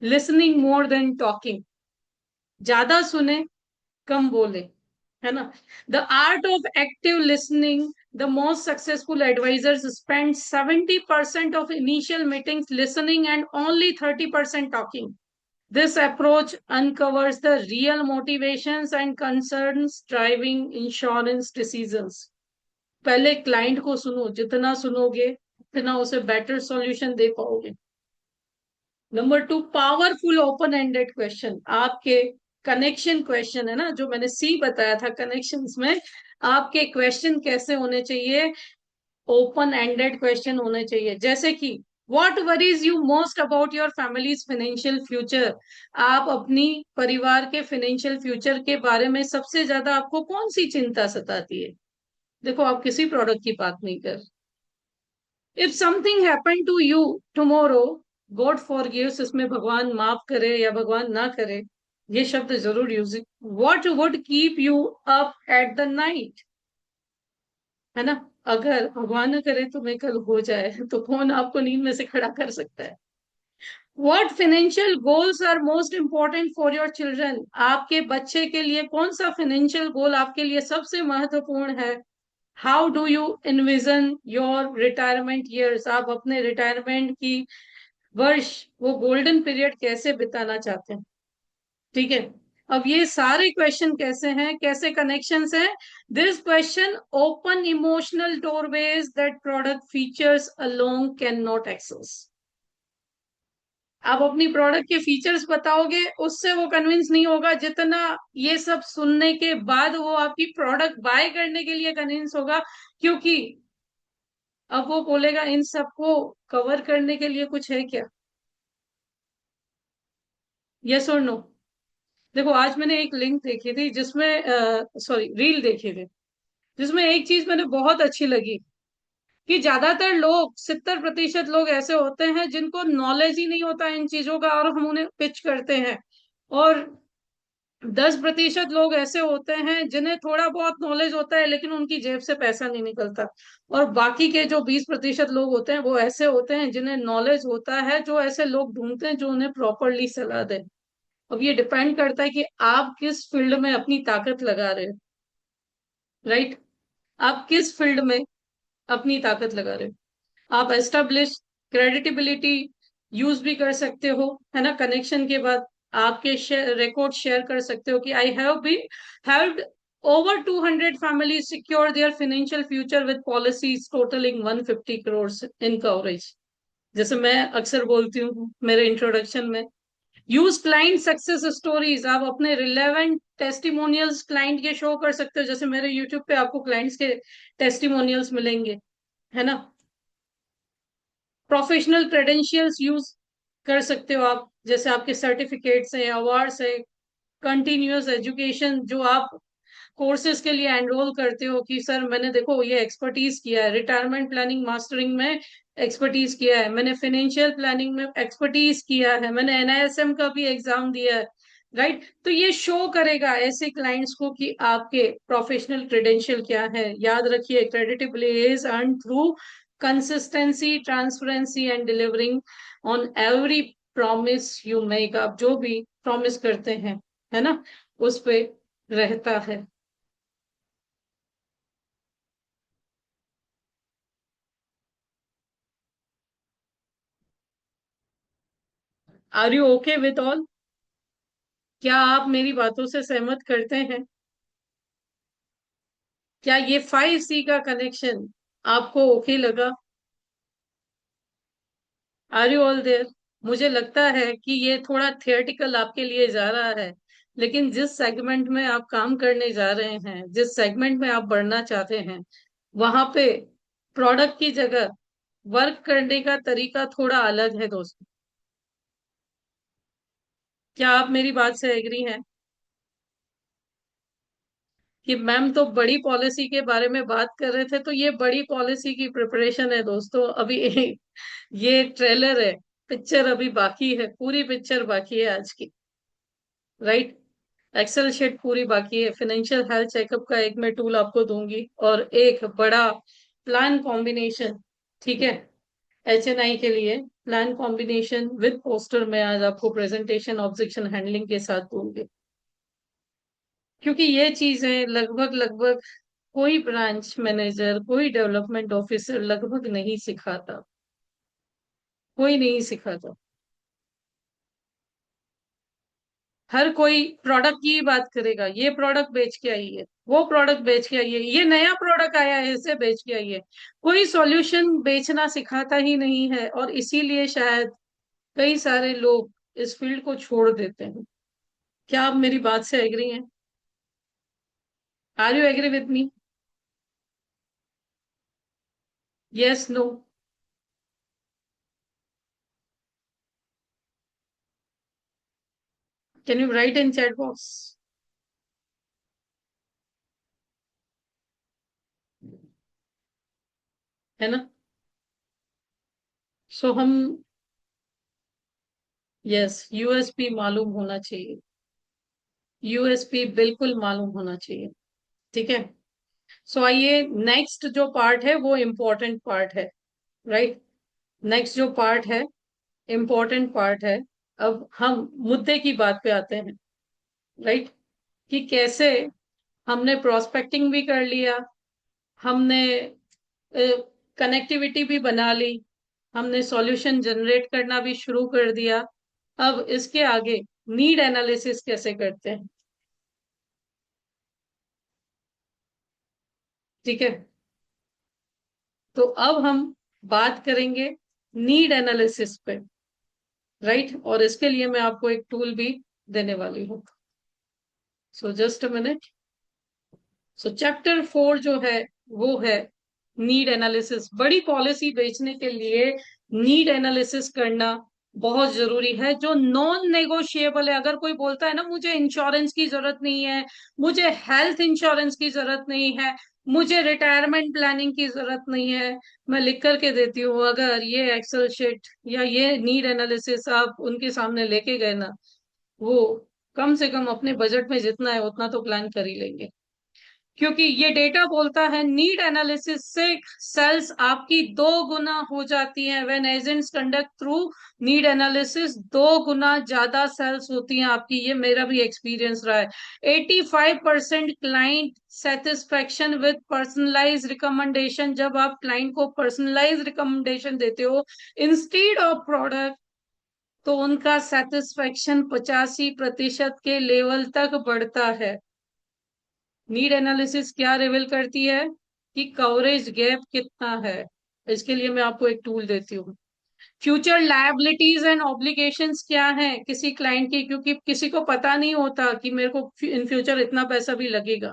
लिसनिंग मोर देन टॉकिंग। ज्यादा सुने, कम बोले, है ना। The art of active listening, the most successful advisers spend 70% of initial meetings listening and only 30% talking. This approach uncovers the real motivations and concerns driving insurance decisions. पहले क्लाइंट को सुनो, जितना सुनोगे उतना उसे बेटर सॉल्यूशन दे पाओगे। Number 2, powerful open ended question. आपके कनेक्शन क्वेश्चन है ना, जो मैंने सी बताया था कनेक्शंस में, आपके क्वेश्चन कैसे होने चाहिए, ओपन एंडेड क्वेश्चन होने चाहिए। जैसे कि what worries you most about your families financial future. आप अपनी परिवार के फाइनेंशियल फ्यूचर के बारे में सबसे ज्यादा आपको कौन सी चिंता सताती है। देखो, आप किसी प्रोडक्ट की बात नहीं कर। If something happen to you tomorrow, God forgives, इसमें भगवान माफ करे या भगवान ना करे, ये शब्द जरूर use. What would keep you up at the night, है ना। अगर भगवान न करे तुम्हें कल हो जाए तो कौन आपको नींद में से खड़ा कर सकता है। What financial goals are most important for your children. आपके बच्चे के लिए कौन सा फाइनेंशियल गोल आपके लिए सबसे महत्वपूर्ण है। How do you invasion your retirement years. आप अपने रिटायरमेंट की वर्ष, वो गोल्डन पीरियड कैसे बिताना चाहते हैं, ठीक है। अब ये सारे क्वेश्चन कैसे हैं, कैसे कनेक्शंस हैं? This question open emotional doorways that product features along can not access. आप अपनी प्रोडक्ट के फीचर्स बताओगे, उससे वो कन्विंस नहीं होगा जितना ये सब सुनने के बाद वो आपकी प्रोडक्ट बाय करने के लिए कन्विंस होगा। क्योंकि अब वो बोलेगा इन सबको कवर करने के लिए कुछ है क्या? यस और नो? देखो, आज मैंने एक लिंक देखी थी जिसमें, सॉरी, रील देखी थी जिसमें एक चीज मैंने बहुत अच्छी लगी कि ज्यादातर लोग, 70% लोग ऐसे होते हैं जिनको नॉलेज ही नहीं होता इन चीजों का, और हम उन्हें पिच करते हैं। और 10% लोग ऐसे होते हैं जिन्हें थोड़ा बहुत नॉलेज होता है लेकिन उनकी जेब से पैसा नहीं निकलता। और बाकी के जो 20% लोग होते हैं वो ऐसे होते हैं जिन्हें नॉलेज होता है, जो ऐसे लोग ढूंढते हैं जो उन्हें प्रॉपरली सलाह दे। अब ये डिपेंड करता है कि आप किस फील्ड में अपनी ताकत लगा रहे हो। राइट? आप किस फील्ड में अपनी ताकत लगा रहे हो। आप एस्टेब्लिश क्रेडिटिबिलिटी यूज भी कर सकते हो, है ना? कनेक्शन के बाद आपके रिकॉर्ड शेयर कर सकते हो कि I have been helped over 200 families secure their financial future with policies totaling 150 crores in coverage। जैसे मैं अक्सर बोलती हूँ मेरे इंट्रोडक्शन में, यूज क्लाइंट सक्सेस स्टोरीज। आप अपने रिलेवेंट टेस्टिमोनियल्स क्लाइंट के शो कर सकते हो, जैसे मेरे यूट्यूब पे आपको क्लाइंट्स के टेस्टिमोनियल्स मिलेंगे, है ना? प्रोफेशनल क्रेडेंशियल्स यूज कर सकते हो आप, जैसे आपके सर्टिफिकेट्स हैं, अवार्ड्स है, कंटिन्यूअस एजुकेशन जो आप कोर्सेज के लिए एनरोल करते हो कि सर मैंने देखो ये एक्सपर्टीज किया है, रिटायरमेंट प्लानिंग मास्टरिंग में एक्सपर्टीज किया है, मैंने फाइनेंशियल प्लानिंग में एक्सपर्टीज किया है, मैंने एनआईएसएम का भी एग्जाम दिया है। राइट? तो ये शो करेगा ऐसे क्लाइंट्स को कि आपके प्रोफेशनल क्रेडेंशियल क्या है। याद रखिए, creditability is earn through consistency, transparency and delivering on every promise you make. आप जो भी प्रॉमिस करते हैं, है ना, उस पे रहता है। Are you okay with all? क्या आप मेरी बातों से सहमत करते हैं? क्या ये 5C का कनेक्शन आपको ओके लगा? Are you all there? मुझे लगता है कि ये थोड़ा थियोरेटिकल आपके लिए जा रहा है, लेकिन जिस सेगमेंट में आप काम करने जा रहे हैं, जिस सेगमेंट में आप बढ़ना चाहते हैं, वहां पे प्रोडक्ट की जगह वर्क करने का तरीका थोड़ा अलग है दोस्तों। क्या आप मेरी बात से एग्री हैं कि मैम तो बड़ी पॉलिसी के बारे में बात कर रहे थे? तो ये बड़ी पॉलिसी की प्रिपरेशन है दोस्तों अभी। ये ट्रेलर है, पिक्चर अभी बाकी है, पूरी पिक्चर बाकी है आज की। राइट? एक्सेल शीट पूरी बाकी है। फाइनेंशियल हेल्थ चेकअप का एक मैं टूल आपको दूंगी, और एक बड़ा प्लान कॉम्बिनेशन, ठीक है, HNI के लिए प्लान कॉम्बिनेशन विद पोस्टर में आज आपको प्रेजेंटेशन ऑब्जेक्शन हैंडलिंग के साथ दूंगी। क्योंकि ये चीजें लगभग लगभग कोई ब्रांच मैनेजर, कोई डेवलपमेंट ऑफिसर लगभग नहीं सिखाता, कोई नहीं सिखाता। हर कोई प्रोडक्ट की बात करेगा, ये प्रोडक्ट बेच के आई है, वो प्रोडक्ट बेच के आई है, ये नया प्रोडक्ट आया है इसे बेच के आई है। कोई सॉल्यूशन बेचना सिखाता ही नहीं है, और इसीलिए शायद कई सारे लोग इस फील्ड को छोड़ देते हैं। क्या आप मेरी बात से एग्री हैं? Are you agree with me? Yes, no? Can you write in chat box? है ना? सो हम, यस, यूएसपी मालूम होना चाहिए। यूएसपी बिल्कुल मालूम होना चाहिए। ठीक है? सो आइए, नेक्स्ट जो पार्ट है वो इम्पोर्टेंट पार्ट है। राइट? नेक्स्ट जो पार्ट है, इम्पोर्टेंट पार्ट है। अब हम मुद्दे की बात पे आते हैं। राइट? कि कैसे हमने प्रोस्पेक्टिंग भी कर लिया, हमने कनेक्टिविटी भी बना ली, हमने सॉल्यूशन जनरेट करना भी शुरू कर दिया। अब इसके आगे नीड एनालिसिस कैसे करते हैं? ठीक है, तो अब हम बात करेंगे नीड एनालिसिस पे, राइट। और इसके लिए मैं आपको एक टूल भी देने वाली हूँ। So just a minute. So chapter 4 जो है वो है नीड एनालिसिस। बड़ी पॉलिसी बेचने के लिए नीड एनालिसिस करना बहुत जरूरी है, जो नॉन नेगोशिएबल है। अगर कोई बोलता है ना मुझे इंश्योरेंस की जरूरत नहीं है, मुझे हेल्थ इंश्योरेंस की जरूरत नहीं है, मुझे रिटायरमेंट प्लानिंग की जरूरत नहीं है, मैं लिख करके देती हूँ, अगर ये एक्सेल शीट या ये नीड एनालिसिस आप उनके सामने लेके गए ना, वो कम से कम अपने बजट में जितना है उतना तो प्लान कर ही लेंगे। क्योंकि ये डेटा बोलता है नीड एनालिसिस से सेल्स आपकी 2 गुना हो जाती हैं। When agents conduct through need analysis 2 गुना ज्यादा सेल्स होती हैं आपकी। ये मेरा भी एक्सपीरियंस रहा है। 85% client satisfaction with personalise recommendation. जब आप क्लाइंट को पर्सनलाइज रिकमेंडेशन देते हो इंस्टीड ऑफ प्रोडक्ट, तो उनका सेटिस्फेक्शन 85% के लेवल तक बढ़ता है। नीड एनालिसिस क्या रिवील करती है कि कवरेज गैप कितना है। इसके लिए मैं आपको एक टूल देती हूँ। फ्यूचर लायबिलिटीज एंड ऑब्लिगेशंस क्या है किसी क्लाइंट की, क्योंकि किसी को पता नहीं होता कि मेरे को इन फ्यूचर इतना पैसा भी लगेगा।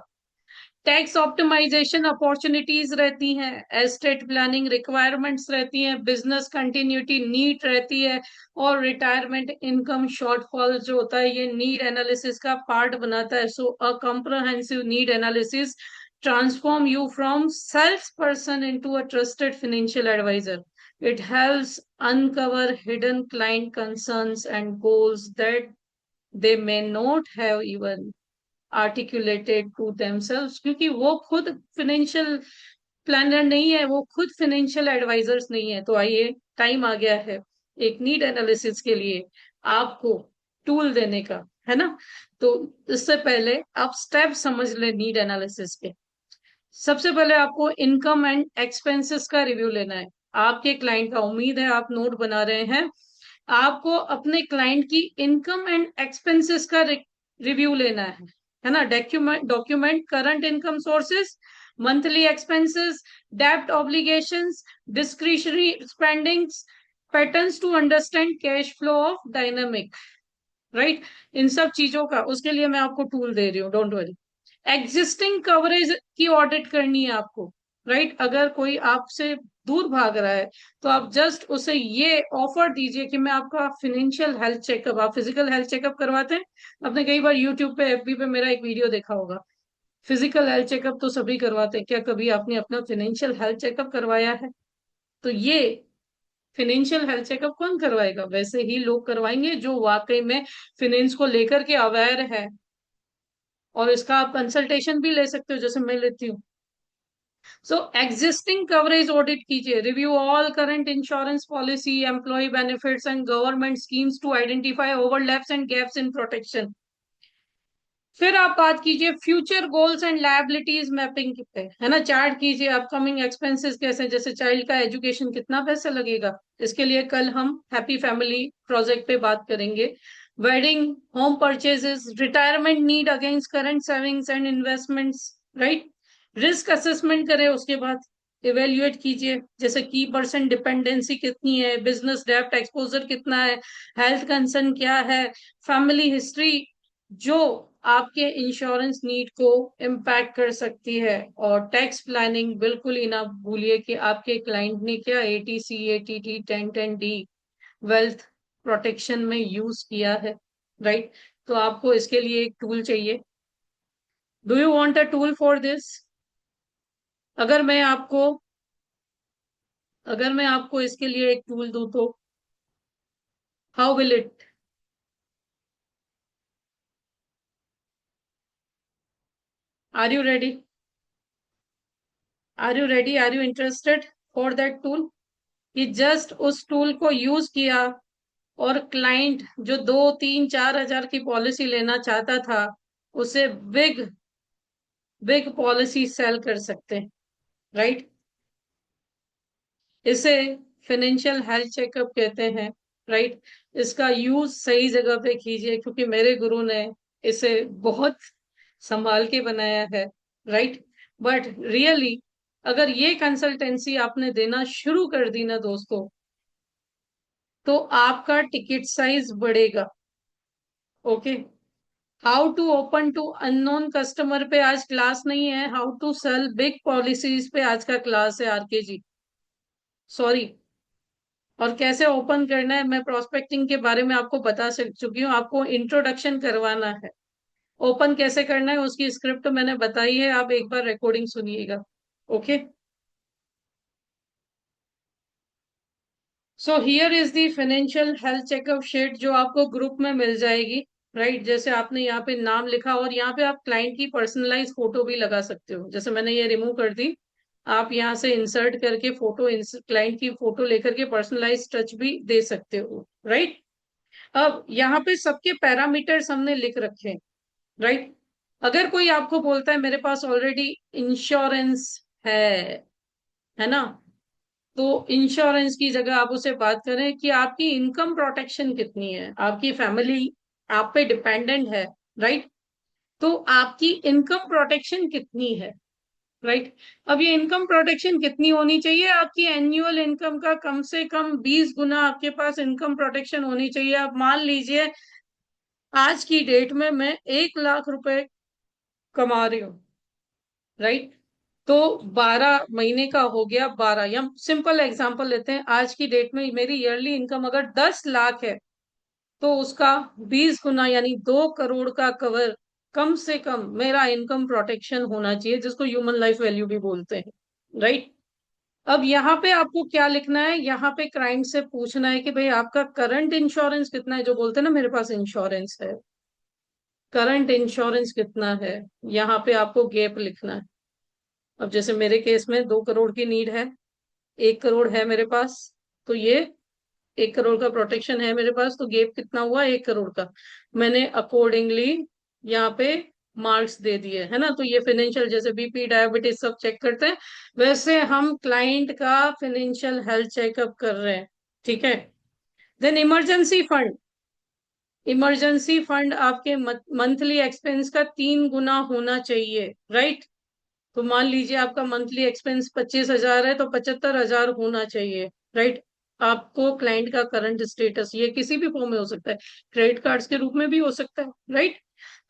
टैक्स ऑप्टिमाइजेशन अपॉर्चुनिटीज रहती हैं, एस्टेट प्लानिंग रिक्वायरमेंट्स रहती हैं, बिजनेस कंटिन्यूटी नीड रहती है, और रिटायरमेंट इनकम शॉर्टफॉल जो होता है ये नीड एनालिसिस का पार्ट बनाता है। So a comprehensive need analysis transform you from sales person into a trusted financial advisor. It helps uncover hidden client concerns and goals that they may not have even articulated to themselves. क्योंकि वो खुद फाइनेंशियल प्लानर नहीं है, वो खुद फाइनेंशियल एडवाइजर्स नहीं है। तो आइए, टाइम आ गया है एक नीड एनालिसिस के लिए आपको टूल देने का, है ना। तो इससे पहले आप स्टेप समझ ले नीड एनालिसिस के। सबसे पहले आपको इनकम एंड एक्सपेंसेस का रिव्यू लेना है आपके क्लाइंट का। उम्मीद है आप नोट बना रहे हैं। आपको अपने क्लाइंट की इनकम एंड एक्सपेंसेस का रिव्यू लेना है ना। Document current income sources, monthly expenses, डेब्ट obligations, discretionary spendings, patterns to understand cash flow of dynamic, right. इन सब चीजों का उसके लिए मैं आपको टूल दे रही हूँ, डोंट वरी। एग्जिस्टिंग कवरेज की ऑडिट करनी है आपको, राइट। अगर कोई आपसे दूर भाग रहा है तो आप जस्ट उसे ये ऑफर दीजिए कि मैं आपका फिनेंशियल हेल्थ चेकअप, आप फिजिकल हेल्थ चेकअप करवाते हैं। आपने कई बार यूट्यूब पे एफबी पे मेरा एक वीडियो देखा होगा। फिजिकल हेल्थ चेकअप तो सभी करवाते हैं, क्या कभी आपने अपना फिनेंशियल हेल्थ चेकअप करवाया है? तो ये फिनेंशियल हेल्थ चेकअप कौन करवाएगा? वैसे ही लोग करवाएंगे जो वाकई में फिनेंस को लेकर के अवेयर है। और इसका आप कंसल्टेशन भी ले सकते हो, जैसे मैं लेती हूँ। सो एग्जिस्टिंग कवरेज ऑडिट कीजिए, review all current insurance policy, employ benefits and government schemes to identify overlaps and gaps in protection. फिर आप बात कीजिए future goals and liabilities mapping पे, है ना। चार्ट कीजिए अपकमिंग एक्सपेंसेस कैसे, जैसे चाइल्ड का एजुकेशन कितना पैसा लगेगा। इसके लिए कल हम हैप्पी फैमिली प्रोजेक्ट पे बात करेंगे। Wedding, home purchases, retirement need against current savings and investments, right. Risk assessment करें, उसके बाद इवेल्युएट कीजिए, जैसे की परसेंट डिपेंडेंसी कितनी है, बिजनेस डेब्ट एक्सपोजर कितना है, हेल्थ कंसर्न क्या है, फैमिली हिस्ट्री जो आपके इंश्योरेंस नीड को इम्पैक्ट कर सकती है। और टैक्स प्लानिंग बिल्कुल ही ना भूलिए कि आपके क्लाइंट ने क्या ATC, ATT, 1010D wealth protection में यूज किया है, राइट। तो आपको इसके लिए एक टूल चाहिए। Do you want a tool for this? अगर मैं आपको अगर मैं आपको इसके लिए एक टूल दूं तो how will it? Are you ready? Are you ready? Are you interested for that tool? कि जस्ट उस टूल को यूज किया और क्लाइंट जो 2 3 4 हजार की पॉलिसी लेना चाहता था उसे बिग बिग पॉलिसी सेल कर सकते हैं, राइट। इसे फाइनेंशियल हेल्थ चेकअप कहते हैं, राइट। इसका यूज सही जगह पे कीजिए, क्योंकि मेरे गुरु ने इसे बहुत संभाल के बनाया है, राइट। बट रियली अगर ये कंसल्टेंसी आपने देना शुरू कर दी ना दोस्तों, तो आपका टिकट साइज बढ़ेगा। Okay. How to open to unknown customer पे आज क्लास नहीं है, how to sell big policies पे आज का क्लास है आरके जी। सॉरी। और कैसे ओपन करना है मैं प्रोस्पेक्टिंग के बारे में आपको बता चुकी हूँ, आपको इंट्रोडक्शन करवाना है। ओपन कैसे करना है उसकी स्क्रिप्ट मैंने बताई है, आप एक बार रिकॉर्डिंग सुनिएगा। Okay. So here is the financial health checkup sheet जो आपको ग्रुप में मिल जाएगी। राइट, जैसे आपने यहाँ पे नाम लिखा और यहाँ पे आप क्लाइंट की पर्सनलाइज फोटो भी लगा सकते हो, जैसे मैंने ये रिमूव कर दी। आप यहाँ से इंसर्ट करके फोटो, क्लाइंट की फोटो लेकर के पर्सनलाइज टच भी दे सकते हो। राइट। अब यहाँ पे सबके पैरामीटर्स हमने लिख रखे हैं। राइट। अगर कोई आपको बोलता है मेरे पास ऑलरेडी इंश्योरेंस है ना, तो इंश्योरेंस की जगह आप उसे बात करें कि आपकी इनकम प्रोटेक्शन कितनी है, आपकी फैमिली आप पे डिपेंडेंट है। राइट। तो आपकी इनकम प्रोटेक्शन कितनी है। राइट। अब ये इनकम प्रोटेक्शन कितनी होनी चाहिए, आपकी एनुअल इनकम का कम से कम 20 गुना आपके पास इनकम प्रोटेक्शन होनी चाहिए। आप मान लीजिए आज की डेट में मैं 1 लाख रुपए कमा रही हूँ। राइट। तो 12 महीने का हो गया 12, या सिंपल एग्जांपल लेते हैं, आज की डेट में मेरी ईयरली इनकम अगर 10 लाख है, तो उसका 20 गुना यानी 2 करोड़ का कवर कम से कम मेरा इनकम प्रोटेक्शन होना चाहिए, जिसको ह्यूमन लाइफ वैल्यू भी बोलते हैं। राइट। अब यहाँ पे आपको क्या लिखना है, यहाँ पे क्लाइंट से पूछना है कि भाई आपका करंट इंश्योरेंस कितना है, जो बोलते हैं ना मेरे पास इंश्योरेंस है, करंट इंश्योरेंस कितना है। यहाँ पे आपको गैप लिखना है। अब जैसे मेरे केस में 2 करोड़ की नीड है, 1 करोड़ है मेरे पास, तो ये 1 करोड़ का प्रोटेक्शन है मेरे पास, तो गेप कितना हुआ 1 करोड़ का। मैंने अकॉर्डिंगली यहाँ पे मार्क्स दे दिए है ना। तो ये फाइनेंशियल, जैसे बीपी डायबिटीज सब चेक करते हैं, वैसे हम क्लाइंट का फाइनेंशियल हेल्थ चेकअप कर रहे हैं। ठीक है। Then emergency fund, emergency fund आपके मंथली एक्सपेंस का 3 गुना होना चाहिए। राइट। तो मान लीजिए आपका मंथली एक्सपेंस 25,000 है, तो 75,000 होना चाहिए। राइट। आपको क्लाइंट का करंट स्टेटस, ये किसी भी फॉर्म में हो सकता है, क्रेडिट कार्ड्स के रूप में भी हो सकता है। राइट।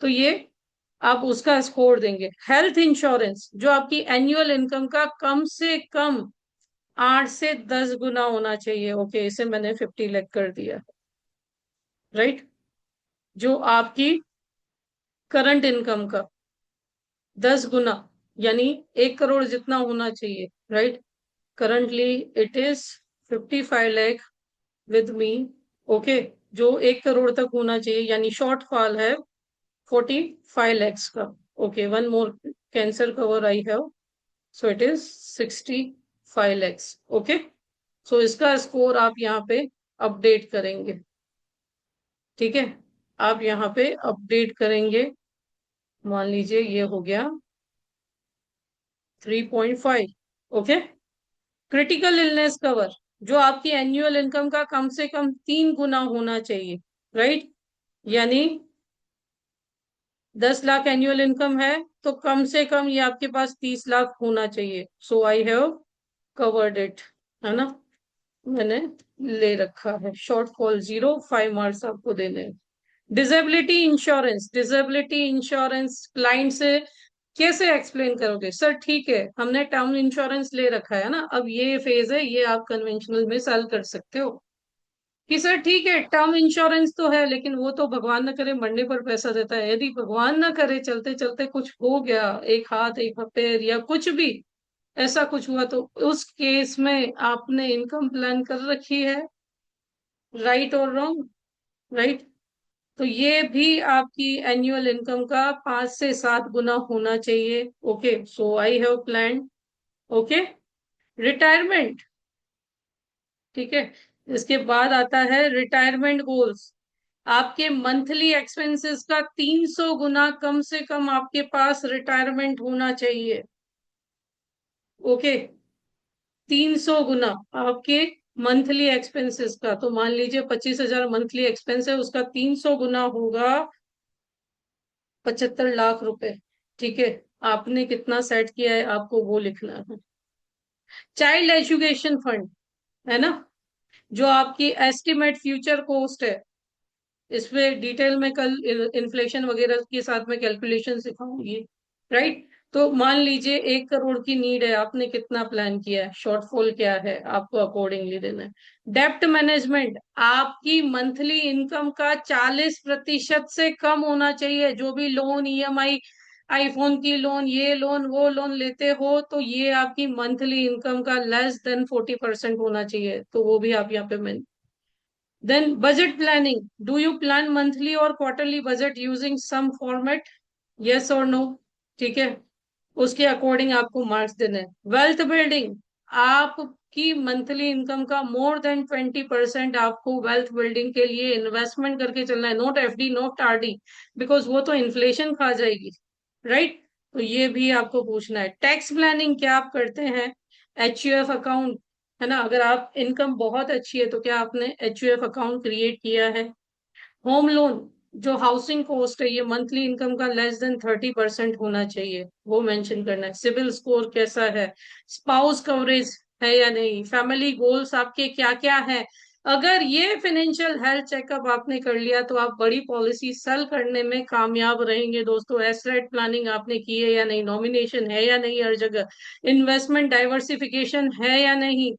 तो ये आप उसका स्कोर देंगे। हेल्थ इंश्योरेंस जो आपकी एनुअल इनकम का कम से कम 8 से 10 गुना होना चाहिए। ओके, इसे मैंने 50 लाख कर दिया। राइट। जो आपकी करंट इनकम का 10 गुना, यानी 1 करोड़ जितना होना चाहिए। Right. Currently it is 55 lakh with me. Okay. जो 1 करोड़ तक होना चाहिए, यानी शॉर्टफॉल है 45 लैक्स का। Okay, one more cancer cover I have, so it is 65 lakhs. Okay. So इसका स्कोर आप यहाँ पे अपडेट करेंगे। ठीक है। आप यहाँ पे अपडेट करेंगे, मान लीजिए ये हो गया 3.5। ओके। क्रिटिकल इलनेस कवर जो आपकी एनुअल इनकम का कम से कम 3 गुना होना चाहिए। राइट। यानी 10 लाख एनुअल इनकम है, तो कम से कम ये आपके पास 30 लाख होना चाहिए। सो आई हैव कवर्ड इट, है ना, मैंने ले रखा है। शॉर्टफॉल 0, 5 मार्क्स आपको देने हैं। Disability insurance, disability insurance client से कैसे एक्सप्लेन करोगे, सर ठीक है हमने टर्म इंश्योरेंस ले रखा है ना, अब ये फेज है, ये आप कन्वेंशनल में सेल कर सकते हो कि सर ठीक है टर्म इंश्योरेंस तो है, लेकिन वो तो भगवान ना करे मरने पर पैसा देता है, यदि भगवान ना करे चलते चलते कुछ हो गया, एक हाथ एक पैर या कुछ भी ऐसा कुछ हुआ, तो उस केस में आपने इनकम प्लान कर रखी है। राइट और रॉन्ग। राइट। तो ये भी आपकी एनुअल इनकम का 5 से 7 गुना होना चाहिए। Okay, so I have plan. Okay. Retirement. ठीक है। इसके बाद आता है रिटायरमेंट गोल्स। आपके मंथली एक्सपेंसेस का 300 गुना कम से कम आपके पास रिटायरमेंट होना चाहिए। ओके। 300 गुना आपके मंथली एक्सपेंसेस का, तो मान लीजिए 25,000 मंथली एक्सपेंस है, उसका 300 गुना होगा 75 लाख रुपए। ठीक है। आपने कितना सेट किया है आपको वो लिखना है। चाइल्ड एजुकेशन फंड है ना, जो आपकी एस्टिमेट फ्यूचर कॉस्ट है, इसमें डिटेल में कल इन्फ्लेशन वगैरह के साथ में कैलकुलेशन सिखाऊंगी। राइट। तो मान लीजिए 1 करोड़ की नीड है, आपने कितना प्लान किया है, शॉर्टफॉल क्या है, आपको अकॉर्डिंगली देना है। डेप्ट मैनेजमेंट, आपकी मंथली इनकम का 40% से कम होना चाहिए। जो भी लोन, ईएमआई, आईफोन की लोन, ये लोन वो लोन लेते हो, तो ये आपकी मंथली इनकम का लेस देन 40% होना चाहिए। तो वो भी आप यहाँ पे then budget planning, do you plan monthly और quarterly budget using some format, yes और नो। ठीक है, उसके अकॉर्डिंग आपको मार्क्स देने हैं। वेल्थ बिल्डिंग, आपकी मंथली इनकम का मोर देन 20% आपको वेल्थ बिल्डिंग के लिए इन्वेस्टमेंट करके चलना है, not FD not RD, because वो तो इन्फ्लेशन खा जाएगी। राइट। तो ये भी आपको पूछना है। टैक्स प्लानिंग, क्या आप करते हैं एचयूएफ अकाउंट, है ना, अगर आप इनकम बहुत अच्छी है तो क्या आपने एचयूएफ अकाउंट क्रिएट किया है। होम लोन, जो हाउसिंग कॉस्ट है, ये मंथली इनकम का लेस देन 30% होना चाहिए, वो मेंशन करना है। सिविल स्कोर कैसा है, स्पाउस कवरेज है या नहीं, फैमिली गोल्स आपके क्या क्या है। अगर ये फाइनेंशियल हेल्थ चेकअप आपने कर लिया तो आप बड़ी पॉलिसी सेल करने में कामयाब रहेंगे दोस्तों। एसेट प्लानिंग आपने की है या नहीं, नॉमिनेशन है या नहीं हर जगह, इन्वेस्टमेंट डाइवर्सिफिकेशन है या नहीं,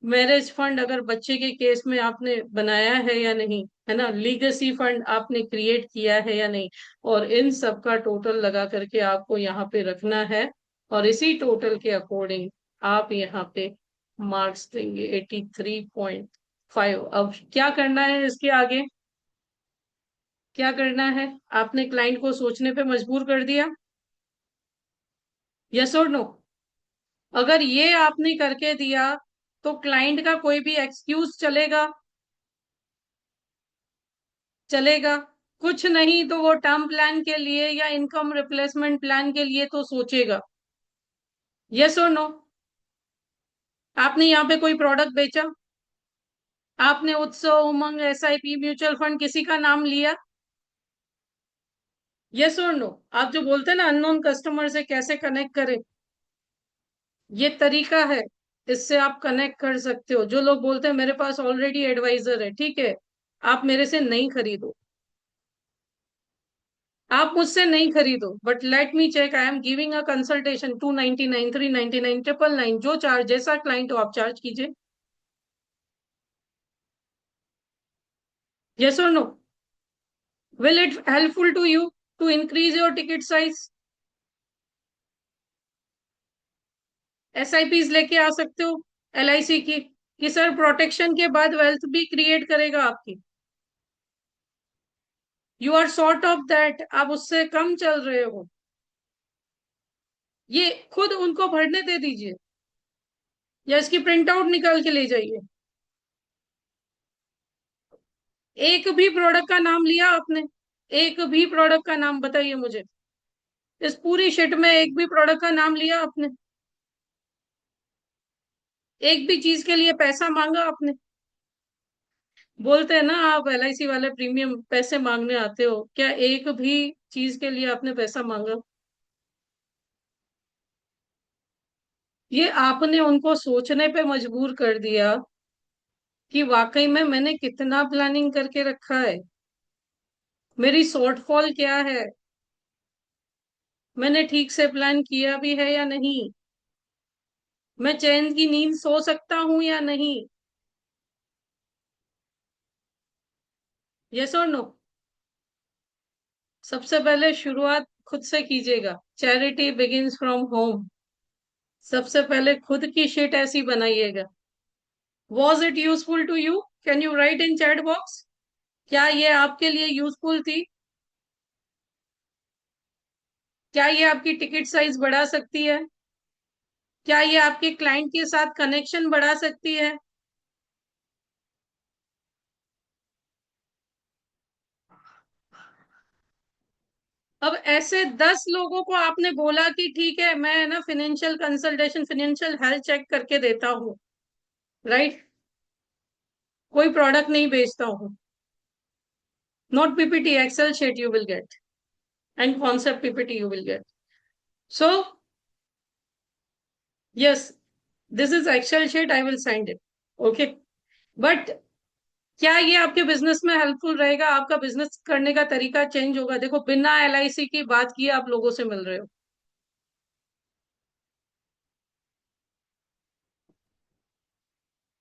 मैरिज फंड अगर बच्चे के केस में आपने बनाया है या नहीं, है ना, लीगेसी फंड आपने क्रिएट किया है या नहीं। और इन सब का टोटल लगा करके आपको यहाँ पे रखना है, और इसी टोटल के अकॉर्डिंग आप यहाँ पे मार्क्स देंगे 83.5। अब क्या करना है इसके आगे, क्या करना है, आपने क्लाइंट को सोचने पे मजबूर कर दिया, यस और नो। अगर ये आपने करके दिया तो क्लाइंट का कोई भी एक्सक्यूज चलेगा, चलेगा। कुछ नहीं तो वो टर्म प्लान के लिए या इनकम रिप्लेसमेंट प्लान के लिए तो सोचेगा, यस और नो। आपने यहाँ पे कोई प्रोडक्ट बेचा, आपने उत्सव, उमंग, एसआईपी, म्यूचुअल फंड, किसी का नाम लिया, यस और नो। आप जो बोलते हैं ना अननोन कस्टमर से कैसे कनेक्ट करें, ये तरीका है, इससे आप कनेक्ट कर सकते हो। जो लोग बोलते हैं मेरे पास ऑलरेडी एडवाइजर है, ठीक है, आप मेरे से नहीं खरीदो, आप मुझसे नहीं खरीदो, but let me check, I am giving a consultation 299, 399, 999, जो चार्ज, जैसा क्लाइंट हो आप चार्ज कीजिए, यस और no. Will it helpful to you to increase your ticket size. SIPs लेके आ सकते हो एलआईसी की, कि सर प्रोटेक्शन के बाद वेल्थ भी क्रिएट करेगा आपकी, you are short of that, आप उससे कम चल रहे हो, ये खुद उनको भरने दे दीजिए, या इसकी प्रिंट आउट निकाल के ले जाइए। एक भी प्रोडक्ट का नाम लिया आपने, एक भी प्रोडक्ट का नाम बताइए मुझे, इस पूरी शिट में एक भी प्रोडक्ट का नाम लिया आपने, एक भी चीज के लिए पैसा मांगा आपने। बोलते हैं ना आप एलआईसी वाले प्रीमियम पैसे मांगने आते हो, क्या एक भी चीज के लिए आपने पैसा मांगा। ये आपने उनको सोचने पे मजबूर कर दिया कि वाकई में मैंने कितना प्लानिंग करके रखा है, मेरी शॉर्टफॉल क्या है, मैंने ठीक से प्लान किया भी है या नहीं, मैं चैन की नींद सो सकता हूं या नहीं, यस और नो। सबसे पहले शुरुआत खुद से कीजिएगा, चैरिटी बिगिंस फ्रॉम होम। सबसे पहले खुद की शीट ऐसी बनाइएगा। Was it useful to you, can you write in chat box, क्या ये आपके लिए यूजफुल थी, क्या ये आपकी टिकट साइज बढ़ा सकती है, क्या ये आपके क्लाइंट के साथ कनेक्शन बढ़ा सकती है। अब ऐसे 10 लोगों को आपने बोला कि ठीक है मैं ना financial consultation, financial health check करके देता हूँ, राइट, कोई प्रोडक्ट नहीं बेचता हूँ, not PPT, Excel sheet you will get, and concept PPT you will get. So yes, this is Excel sheet, I will send it. Okay, but क्या ये आपके बिजनेस में हेल्पफुल रहेगा? आपका बिजनेस करने का तरीका चेंज होगा? देखो, बिना LIC की बात किए आप लोगों से मिल रहे हो,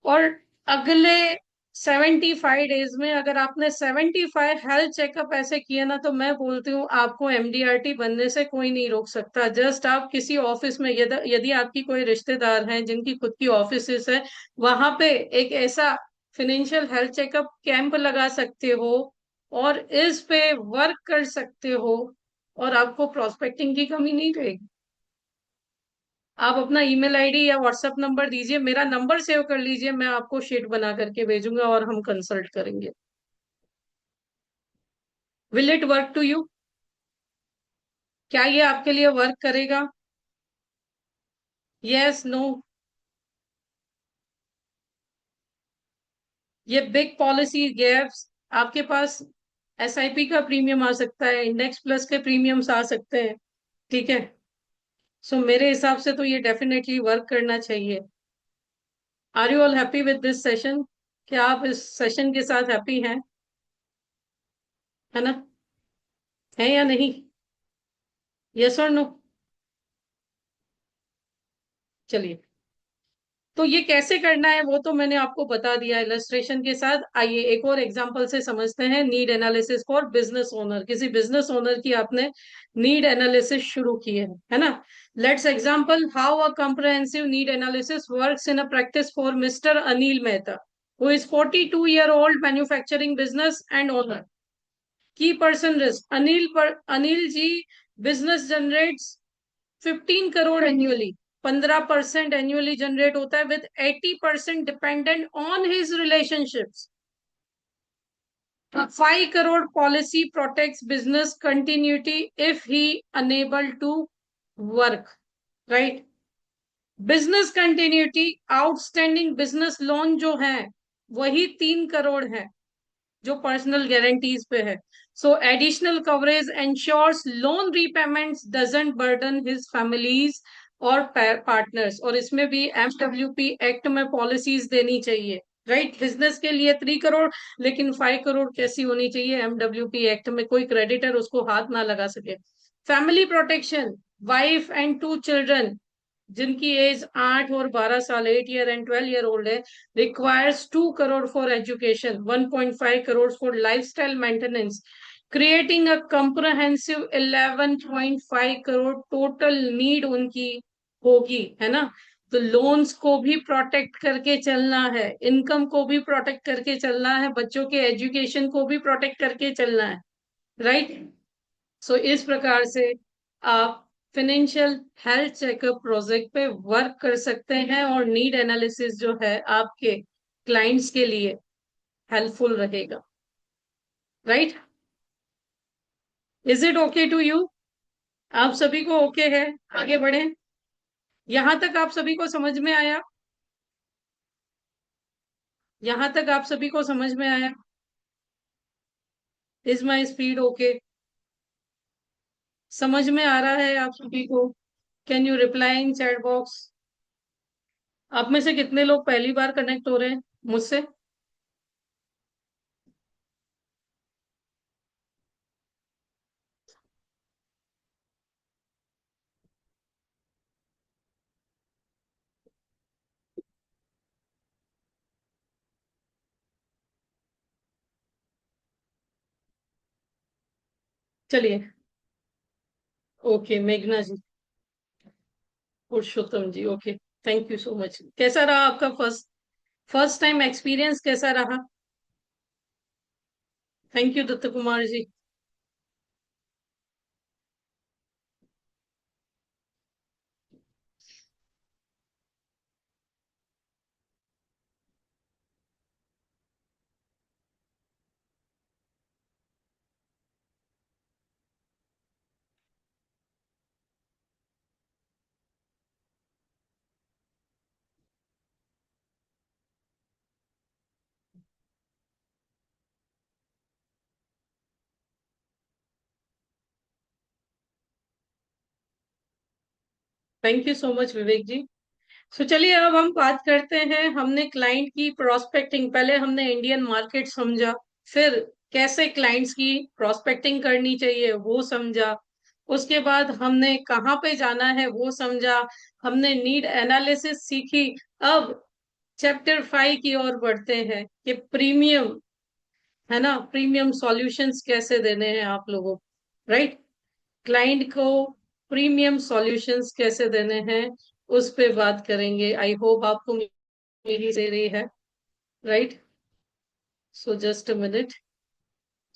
और अगले 75 डेज में अगर आपने 75 हेल्थ चेकअप ऐसे किए ना, तो मैं बोलती हूँ आपको MDRT बनने से कोई नहीं रोक सकता। जस्ट आप किसी ऑफिस में, यदि यदि आपकी कोई रिश्तेदार हैं जिनकी खुद की ऑफिस है, वहां पे एक ऐसा फिनेंशियल हेल्थ चेकअप कैंप लगा सकते हो और इस पे वर्क कर सकते हो, और आपको प्रोस्पेक्टिंग की कमी नहीं रहेगी। आप अपना ईमेल आईडी या व्हाट्सएप नंबर दीजिए, मेरा नंबर सेव कर लीजिए, मैं आपको शीट बना करके भेजूंगा और हम कंसल्ट करेंगे। Will it work to you? क्या ये आपके लिए वर्क करेगा? Yes, no? ये बिग पॉलिसी गैप्स, आपके पास SIP का प्रीमियम आ सकता है, इंडेक्स प्लस के प्रीमियम्स आ सकते हैं, ठीक है? सो मेरे हिसाब से तो ये डेफिनेटली वर्क करना चाहिए। Are you all happy with this session? क्या आप इस सेशन के साथ हैप्पी हैं? है ना? है या नहीं? यस और नो? चलिए, तो ये कैसे करना है वो तो मैंने आपको बता दिया इलस्ट्रेशन के साथ। आइए एक और एग्जांपल से समझते हैं। Need analysis for business owner, किसी बिजनेस ओनर की आपने नीड एनालिसिस शुरू की है ना? Let's example how a comprehensive need analysis works in a practice for mister Anil Mehta, who is 42-year-old manufacturing business and owner. की person risk, Anil ji business generates 15 crore annually, 15% annually generate होता है, with 80% dependent on his relationships. 5 crore policy protects business continuity if he enable to work, right? Business continuity, outstanding business loan जो है वही 3 करोड़ है, जो पर्सनल गारंटीज पे है। सो additional coverage ensures loan repayments doesn't burden his families और पार्टनर्स। और इसमें भी MWP एक्ट में पॉलिसीज देनी चाहिए, राइट? बिजनेस के लिए 3 करोड़, लेकिन 5 करोड़ कैसी होनी चाहिए? MWP एक्ट में कोई क्रेडिटर उसको हाथ ना लगा सके। Family protection, wife and 2 children जिनकी एज 8 और 12 साल, 8 ईयर एंड 12 ईयर ओल्ड है, requires 2 crore for education, 1.5 crores for lifestyle maintenance, creating a comprehensive 11.5 crore total need उनकी होगी, है ना? तो लोन्स को भी प्रोटेक्ट करके चलना है, इनकम को भी प्रोटेक्ट करके चलना है, बच्चों के एजुकेशन को भी प्रोटेक्ट करके चलना है, राइट? सो इस प्रकार से आप फिनेंशियल हेल्थ चेकअप प्रोजेक्ट पे वर्क कर सकते हैं, और नीड एनालिसिस जो है आपके क्लाइंट्स के लिए हेल्पफुल रहेगा, right? Is it okay to you? आप सभी को ओके है? आगे बढ़े? यहां तक आप सभी को समझ में आया? यहां तक आप सभी को समझ में आया? Is my speed okay? समझ में आ रहा है आप सभी को? Can you reply in chat box? आप में से कितने लोग पहली बार कनेक्ट हो रहे हैं मुझसे? चलिए, ओके मेघना ji, Purushottam ji, okay, thank you so much. कैसा रहा आपका फर्स्ट फर्स्ट टाइम एक्सपीरियंस, कैसा रहा? Thank you Datt Kumar ji. Thank you so much Vivek ji. चलिए अब हम बात करते हैं। हमने क्लाइंट की प्रोस्पेक्टिंग, पहले हमने इंडियन मार्केट समझा, फिर कैसे क्लाइंट्स की प्रोस्पेक्टिंग करनी चाहिए वो समझा, उसके बाद हमने कहाँ पे जाना है वो समझा, हमने नीड एनालिसिस सीखी। अब चैप्टर 5 की ओर बढ़ते हैं कि प्रीमियम, है ना, प्रीमियम सॉल्यूशंस कैसे देने हैं आप लोगों को, राइट। क्लाइंट को प्रीमियम सॉल्यूशंस कैसे देने हैं उस पे बात करेंगे। आई होप आपको मेरी दे रही है, right. Just a minute.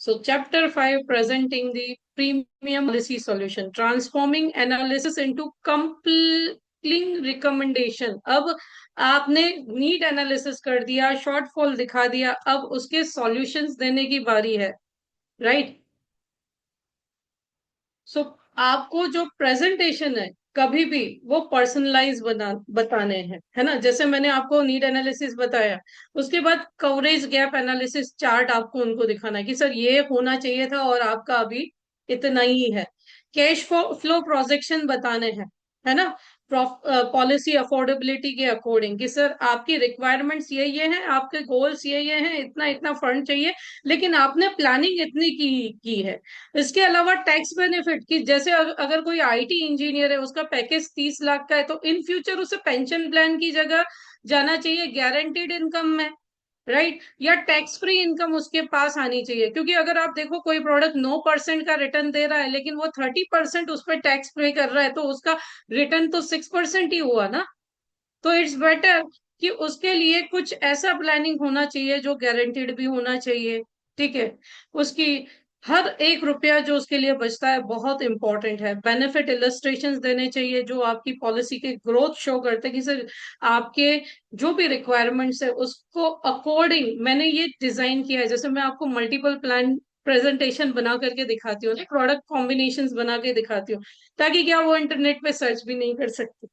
Chapter 5, presenting the premium policy solution, transforming analysis into compelling recommendation। अब आपने नीड एनालिसिस कर दिया, शॉर्टफॉल दिखा दिया, अब उसके सॉल्यूशंस देने की बारी है, राइट। सो आपको जो प्रेजेंटेशन है कभी भी वो पर्सनलाइज बताने हैं, है ना। जैसे मैंने आपको नीड एनालिसिस बताया, उसके बाद कवरेज गैप एनालिसिस चार्ट आपको उनको दिखाना है कि सर ये होना चाहिए था और आपका अभी इतना ही है। कैश फ्लो प्रोजेक्शन बताने हैं, है ना। पॉलिसी अफोर्डेबिलिटी के अकॉर्डिंग कि सर आपकी रिक्वायरमेंट्स ये हैं, आपके गोल्स ये हैं, इतना इतना फंड चाहिए, लेकिन आपने प्लानिंग इतनी की है। इसके अलावा टैक्स बेनिफिट की, जैसे अगर कोई आईटी इंजीनियर है, उसका पैकेज 30 लाख का है, तो इन फ्यूचर उसे पेंशन प्लान की जगह जाना चाहिए गारंटीड इनकम में, राइट। या टैक्स फ्री इनकम उसके पास आनी चाहिए, क्योंकि अगर आप देखो कोई प्रोडक्ट 9% का रिटर्न दे रहा है लेकिन वो 30% उस पर टैक्स पे कर रहा है, तो उसका रिटर्न तो 6% ही हुआ ना। तो इट्स बेटर कि उसके लिए कुछ ऐसा प्लानिंग होना चाहिए जो गारंटीड भी होना चाहिए, ठीक है। उसकी हर एक रुपया जो उसके लिए बचता है बहुत इंपॉर्टेंट है। बेनिफिट इलस्ट्रेशंस देने चाहिए जो आपकी पॉलिसी के ग्रोथ शो करते हैं कि सर आपके जो भी रिक्वायरमेंट्स है उसको अकॉर्डिंग मैंने ये डिजाइन किया है। जैसे मैं आपको मल्टीपल प्लान प्रेजेंटेशन बना करके दिखाती हूँ, प्रोडक्ट कॉम्बिनेशन बना के दिखाती हूँ, ताकि क्या वो इंटरनेट पे सर्च भी नहीं कर सकते,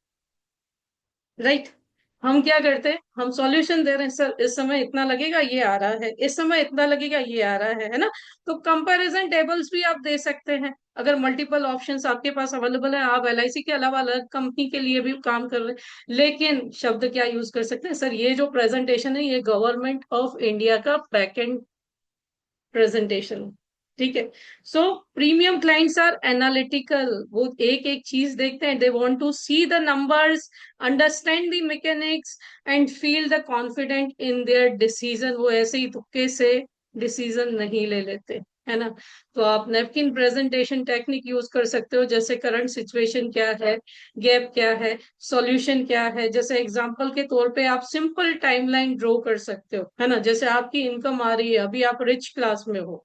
राइट। हम क्या करते हैं, हम सॉल्यूशन दे रहे हैं, सर इस समय इतना लगेगा ये आ रहा है, इस समय इतना लगेगा ये आ रहा है ना। तो कंपैरिजन टेबल्स भी आप दे सकते हैं। अगर मल्टीपल ऑप्शंस आपके पास अवेलेबल है, आप एलआईसी के अलावा अलग कंपनी के लिए भी काम कर रहे हैं, लेकिन शब्द क्या यूज कर सकते हैं, सर ये जो प्रेजेंटेशन है ये गवर्नमेंट ऑफ इंडिया का बैकएंड प्रेजेंटेशन, ठीक है। So premium clients are analytical, वो एक एक चीज देखते हैं, they want to see the numbers, understand the mechanics and feel the confident in their decision. वो ऐसे ही तुक्के से डिसीजन नहीं ले लेते, है ना। तो आप नेपकिन प्रेजेंटेशन टेक्निक यूज कर सकते हो, जैसे करंट सिचुएशन क्या है, गैप क्या है, सॉल्यूशन क्या है। जैसे एग्जांपल के तौर पे आप सिंपल टाइमलाइन ड्रॉ कर सकते हो, है ना। जैसे आपकी इनकम आ रही है, अभी आप रिच क्लास में हो,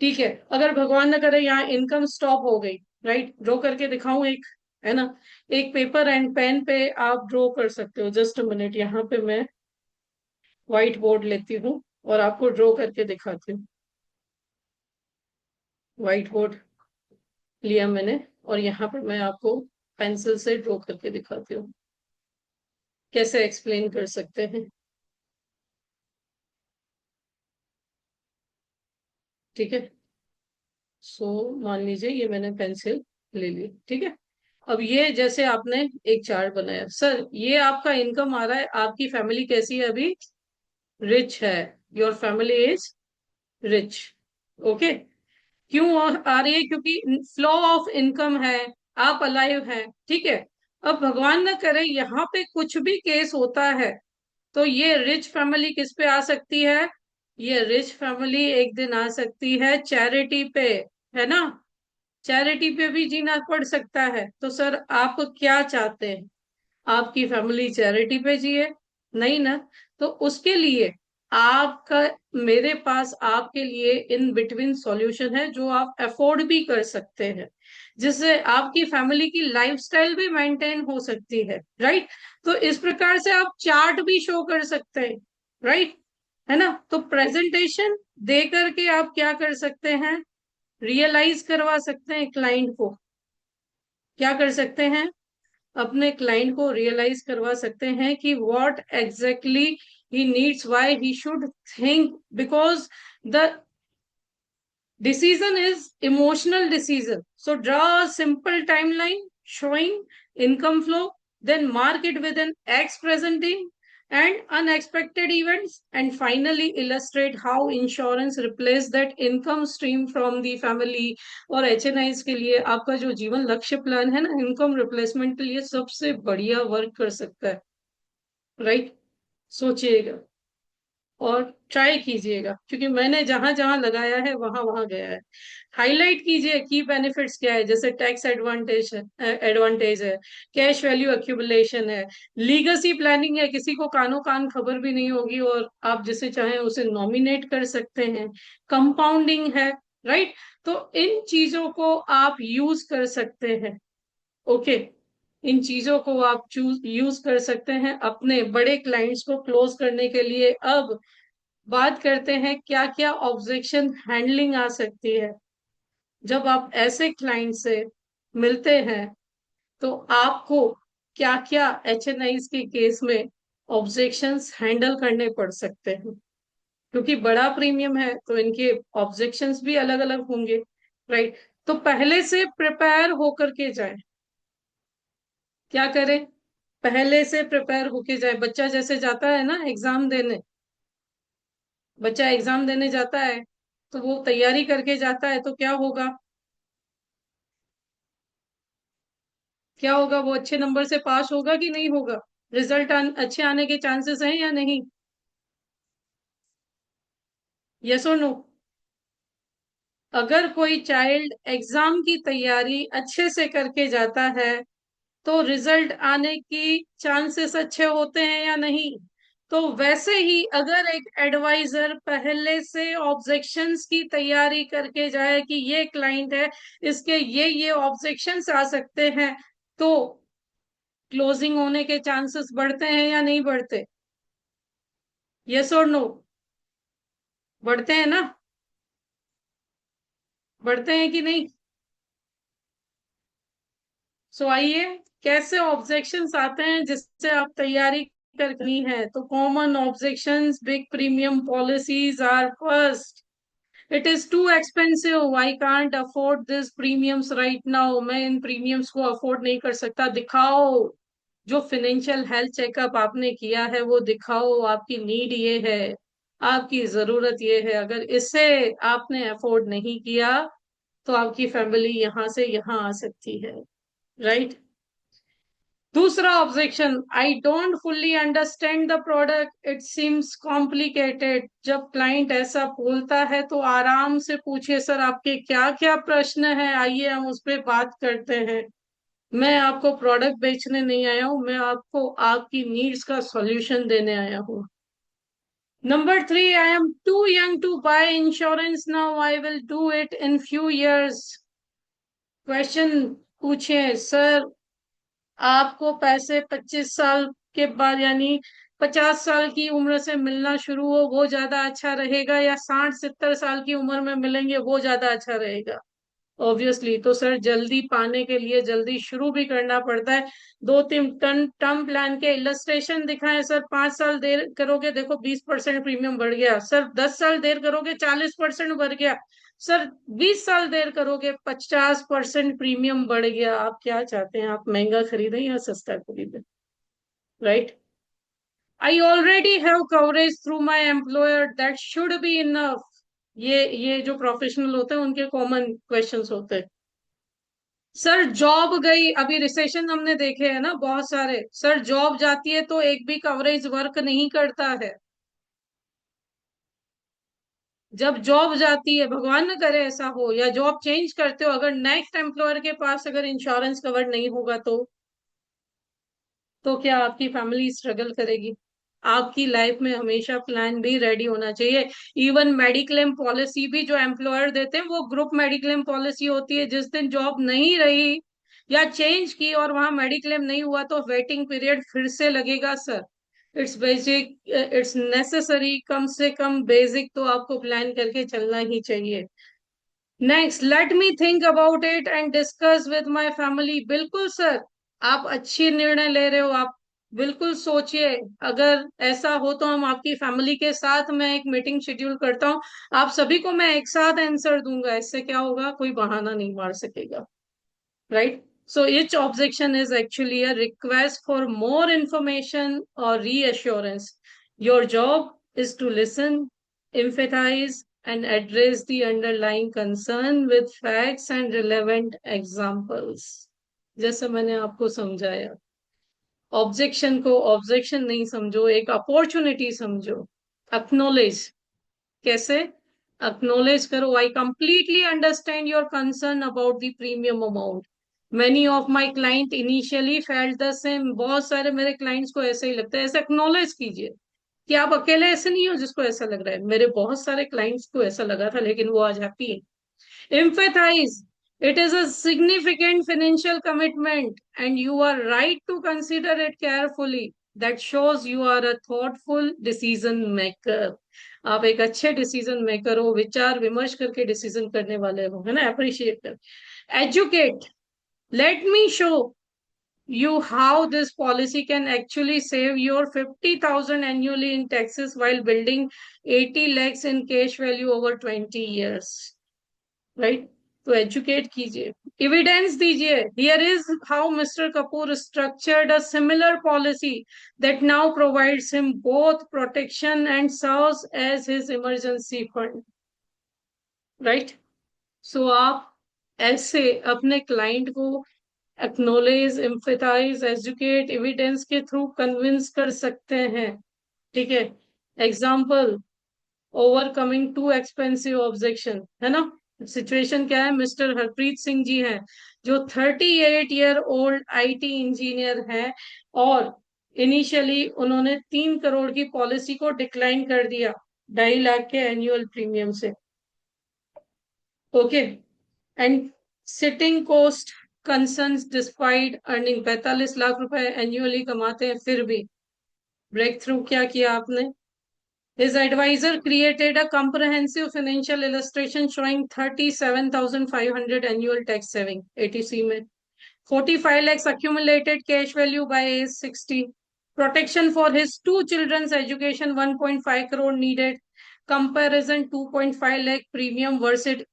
ठीक है। अगर भगवान न करे यहाँ इनकम स्टॉप हो गई, राइट, ड्रॉ करके दिखाऊं एक, है ना। एक पेपर एंड पेन पे आप ड्रॉ कर सकते हो। जस्ट अ मिनट, यहाँ पे मैं व्हाइट बोर्ड लेती हूँ और आपको ड्रॉ करके दिखाती हूँ। व्हाइट बोर्ड लिया मैंने और यहाँ पर मैं आपको पेंसिल से ड्रॉ करके दिखाती हूँ, कैसे एक्सप्लेन कर सकते हैं, ठीक है। मान लीजिए ये मैंने पेंसिल ले ली, ठीक है। अब ये जैसे आपने एक चार्ट बनाया, सर ये आपका इनकम आ रहा है, आपकी फैमिली कैसी है अभी, रिच है, your family is rich, okay. क्यों आ रही है, क्योंकि फ्लो ऑफ इनकम है, आप अलाइव हैं, ठीक है। अब भगवान ना करे यहाँ पे कुछ भी केस होता है, तो ये रिच फैमिली किस पे आ सकती है, ये रिच फैमिली एक दिन आ सकती है चैरिटी पे, है ना। चैरिटी पे भी जीना पड़ सकता है। तो सर आप क्या चाहते हैं, आपकी फैमिली चैरिटी पे जिए, नहीं ना। तो उसके लिए आपका, मेरे पास आपके लिए इन बिटवीन सॉल्यूशन है जो आप अफोर्ड भी कर सकते हैं, जिससे आपकी फैमिली की लाइफस्टाइल भी मेंटेन हो सकती है, राइट। तो इस प्रकार से आप चार्ट भी शो कर सकते हैं, राइट, है ना। तो प्रेजेंटेशन दे करके आप क्या कर सकते हैं, रियलाइज करवा सकते हैं क्लाइंट को, क्या कर सकते हैं, अपने क्लाइंट को रियलाइज करवा सकते हैं कि what exactly he needs, why he should think, because the decision is emotional decision. So draw a simple timeline showing income flow, then mark it with an X presenting and unexpected events, and finally illustrate how insurance replace that income stream from the family. और HNIs के लिए आपका जो जीवन लक्ष्य प्लान है ना, इनकम रिप्लेसमेंट के लिए सबसे बढ़िया वर्क कर सकता है, राइट? सोचिएगा और ट्राई कीजिएगा, क्योंकि मैंने जहां जहां लगाया है वहां वहां गया है। हाईलाइट कीजिए की बेनिफिट्स क्या है, जैसे टैक्स एडवांटेज है, कैश वैल्यू एक्यूमुलेशन है, लीगेसी प्लानिंग है, किसी को कानो कान खबर भी नहीं होगी और आप जिसे चाहें उसे नॉमिनेट कर सकते हैं, कंपाउंडिंग है, राइट? तो इन चीजों को आप यूज कर सकते हैं। ओके, इन चीजों को आप यूज कर सकते हैं अपने बड़े क्लाइंट्स को क्लोज करने के लिए। अब बात करते हैं क्या क्या ऑब्जेक्शन हैंडलिंग आ सकती है। जब आप ऐसे क्लाइंट से मिलते हैं तो आपको क्या क्या HNIs के केस में ऑब्जेक्शंस हैंडल करने पड़ सकते हैं, क्योंकि बड़ा प्रीमियम है तो इनके ऑब्जेक्शंस भी अलग अलग होंगे, राइट? तो पहले से प्रिपेयर होकर के जाए। क्या करें? पहले से प्रिपेयर होके जाए। बच्चा जैसे जाता है ना एग्जाम देने, बच्चा एग्जाम देने जाता है तो वो तैयारी करके जाता है, तो क्या होगा? क्या होगा? वो अच्छे नंबर से पास होगा कि नहीं होगा? रिजल्ट अच्छे आने के चांसेस हैं या नहीं? यस और नो? अगर कोई चाइल्ड एग्जाम की तैयारी अच्छे से करके जाता है तो रिजल्ट आने की चांसेस अच्छे होते हैं या नहीं? तो वैसे ही अगर एक एडवाइजर पहले से ऑब्जेक्शंस की तैयारी करके जाए कि ये क्लाइंट है, इसके ये ऑब्जेक्शंस आ सकते हैं, तो क्लोजिंग होने के चांसेस बढ़ते हैं या नहीं बढ़ते? यस और नो? बढ़ते हैं ना? बढ़ते हैं कि नहीं? सो आइए, कैसे ऑब्जेक्शंस आते हैं जिससे आप तैयारी करनी है। तो common objections, big premium policies are first, it is too expensive, I can't afford this premiums right now, मैं इन प्रीमियम्स को अफोर्ड नहीं कर सकता। दिखाओ जो फाइनेंशियल हेल्थ चेकअप आपने किया है वो दिखाओ, आपकी नीड ये है, आपकी जरूरत ये है, अगर इसे आपने अफोर्ड नहीं किया तो आपकी फैमिली यहां से यहां आ सकती है, राइट? दूसरा objection, I don't fully understand the product, it seems complicated. जब क्लाइंट ऐसा बोलता है तो आराम से पूछिए, सर आपके क्या क्या प्रश्न है, आइए हम उस पर बात करते हैं। मैं आपको प्रोडक्ट बेचने नहीं आया हूँ, मैं आपको आपकी नीड्स का सॉल्यूशन देने आया हूँ। Number 3, I am too young to buy insurance now, I will do it in few years. Question पूछिए, सर आपको पैसे 25 साल के बाद यानी 50 साल की उम्र से मिलना शुरू हो वो ज्यादा अच्छा रहेगा, या 60-70 साल की उम्र में मिलेंगे वो ज्यादा अच्छा रहेगा? ऑब्वियसली तो सर जल्दी पाने के लिए जल्दी शुरू भी करना पड़ता है। 2-3 टर्म प्लान के इलस्ट्रेशन दिखाएं, सर 5 साल देर करोगे देखो 20% प्रीमियम बढ़ गया, सर 10 साल देर करोगे 40% बढ़ गया, सर 20 साल देर करोगे 50% प्रीमियम बढ़ गया। आप क्या चाहते हैं? आप महंगा खरीदें या सस्ता खरीदें, right? I already have coverage through my employer, that should be enough. ये जो प्रोफेशनल होते हैं उनके कॉमन क्वेश्चंस होते हैं। सर जॉब गई, अभी रिसेशन हमने देखे हैं ना बहुत सारे, सर जॉब जाती है तो एक भी कवरेज वर्क नहीं करता है। जब जॉब जाती है, भगवान न करे ऐसा हो, या जॉब चेंज करते हो, अगर नेक्स्ट एम्प्लॉयर के पास अगर इंश्योरेंस कवर नहीं होगा तो क्या आपकी फैमिली स्ट्रगल करेगी? आपकी लाइफ में हमेशा प्लान भी रेडी होना चाहिए। इवन मेडिक्लेम पॉलिसी भी जो एम्प्लॉयर देते हैं वो ग्रुप मेडिक्लेम पॉलिसी होती है। जिस दिन जॉब नहीं रही या चेंज की और वहां मेडिक्लेम नहीं हुआ तो वेटिंग पीरियड फिर से लगेगा sir. It's basic, it's necessary, कम से कम बेसिक तो आपको प्लान करके चलना ही चाहिए। Next, let me think about it and discuss with my family. बिल्कुल सर, आप अच्छी निर्णय ले रहे हो, आप बिल्कुल सोचिए। अगर ऐसा हो तो हम आपकी फैमिली के साथ मैं एक मीटिंग शेड्यूल करता हूँ, आप सभी को मैं एक साथ आंसर दूंगा। इससे क्या होगा, कोई बहाना नहीं मार सकेगा, right? So each objection is actually a request for more information or reassurance. Your job is to listen, empathize, and address the underlying concern with facts and relevant examples. जैसे मैंने आपको समझाया, ऑब्जेक्शन को ऑब्जेक्शन नहीं समझो, एक अपॉर्चुनिटी समझो. एक्नोलेज, कैसे एक्नोलेज करो? I completely understand your concern about the premium amount. Many of my client initially felt the same. बहुत सारे मेरे क्लाइंट्स को ऐसे ही लगता है. ऐसे एक्नोलेज कीजिए कि आप अकेले ऐसे नहीं हो जिसको ऐसा लग रहा है. मेरे बहुत सारे क्लाइंट्स को ऐसा लगा था, लेकिन वो आज हैप्पी है. Empathize. It is a significant financial commitment and you are right to consider it carefully. That shows you are a thoughtful decision maker. आप एक अच्छे डिसीजन मेकर हो, विचार विमर्श करके डिसीजन करने वाले हो, है ना? अप्रिशिएट कर. Educate. Let me show you how this policy can actually save your 50,000 annually in taxes while building 80 lakhs in cash value over 20 years. Right? तो एजुकेट कीजिए, एविडेंस दीजिए. Here is how mister Kapoor structured a similar policy that now provides him both protection and serves as his emergency fund. Right? So आप ऐसे अपने क्लाइंट को एक्नोलेज, एम्फेथाइज, एजुकेट, एविडेंस के थ्रू कन्विंस कर सकते हैं. ठीक है? Example, overcoming to expensive objection, है ना? सिचुएशन क्या है? मिस्टर हरप्रीत सिंह जी हैं, जो 38 ईयर ओल्ड आईटी इंजीनियर हैं, और इनिशियली उन्होंने 3 करोड़ की पॉलिसी को डिक्लाइन कर दिया 2.5 लाख के एनुअल प्रीमियम से. Okay. And sitting cost concerns despite earning 45 lakh रुपए एनुअली कमाते हैं, फिर भी ब्रेक थ्रू क्या किया आपने? His advisor created a comprehensive financial illustration showing 37,500 annual tax saving, ATC में. 45 lakhs accumulated cash value by age 60. Protection for his 2 children's education, 1.5 crore needed. Comparison 2.5 lakh premium versus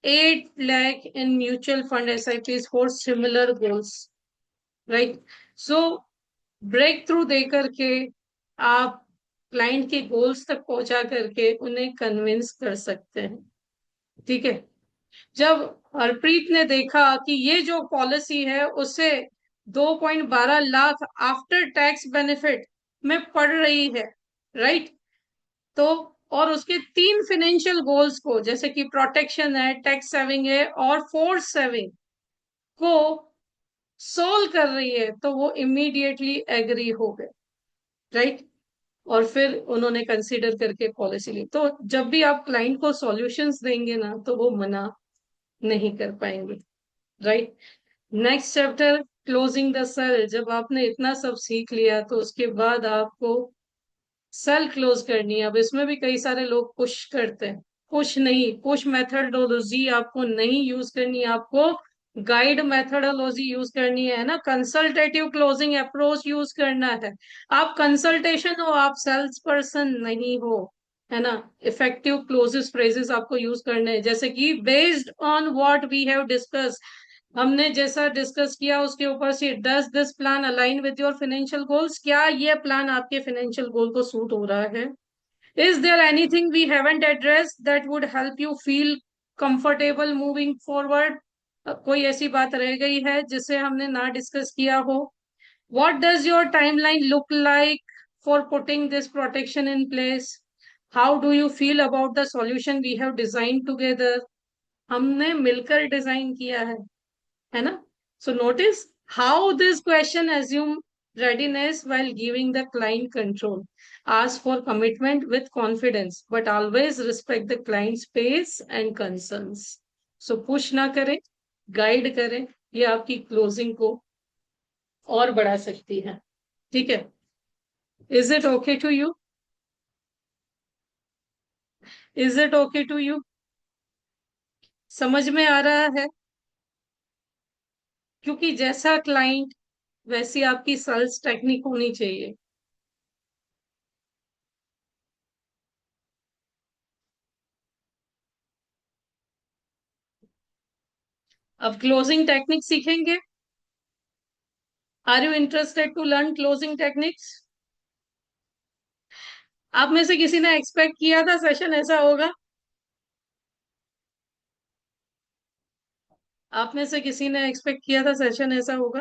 8 lakh in mutual fund SIPs for similar goals. Right? So break through दे करके आप क्लाइंट के गोल्स तक पहुंचा करके उन्हें कन्विंस कर सकते हैं. ठीक है? जब हरप्रीत ने देखा कि ये जो पॉलिसी है उसे 2.12 लाख आफ्टर टैक्स बेनिफिट में पड़ रही है, राइट? तो और उसके 3 फाइनेंशियल गोल्स को, जैसे कि प्रोटेक्शन है, टैक्स सेविंग है और फोर्स सेविंग को सोल्व कर रही है, तो वो इमीडिएटली एग्री हो गए. राइट? और फिर उन्होंने कंसीडर करके पॉलिसी ली. तो जब भी आप क्लाइंट को सॉल्यूशंस देंगे ना, तो वो मना नहीं कर पाएंगे. Right? Next chapter, closing the sale. जब आपने इतना सब सीख लिया, तो उसके बाद आपको सेल क्लोज करनी है. अब इसमें भी कई सारे लोग पुश करते हैं. पुश नहीं, पुश मेथडोलॉजी आपको नहीं यूज करनी, आपको गाइड मेथडोलॉजी यूज करनी है ना. कंसल्टेटिव क्लोजिंग अप्रोच यूज करना है. आप कंसल्टेशन हो, आप सेल्स पर्सन नहीं हो, है ना. इफेक्टिव क्लोजेस फ्रेजेस आपको यूज करने हैं, जैसे कि based on what we have discuss. हमने जैसा डिस्कस किया उसके ऊपर से, does this plan align with your financial goals? क्या ये प्लान आपके फाइनेंशियल गोल को सूट हो रहा है? Is there anything we haven't addressed that would help you feel comfortable moving forward? कोई ऐसी बात रह गई है जिसे हमने ना डिस्कस किया हो? What does your timeline look like for putting this protection in place? How do you feel about the solution we have design together? हमने मिलकर डिजाइन किया है ना. So notice how this question assume readiness while giving the client control. Ask for commitment with confidence, but always respect the client's pace and concerns. So push ना करें, guide करें. ये आपकी क्लोजिंग को और बढ़ा सकती है. ठीक है? Is it okay to you? Is it okay to you? समझ में आ रहा है? क्योंकि जैसा क्लाइंट वैसी आपकी सेल्स टेक्निक होनी चाहिए. अब क्लोजिंग टेक्निक सीखेंगे. Are you interested to learn closing techniques? आप में से किसी ने एक्सपेक्ट किया था सेशन ऐसा होगा? आप में से किसी ने एक्सपेक्ट किया था सेशन ऐसा होगा?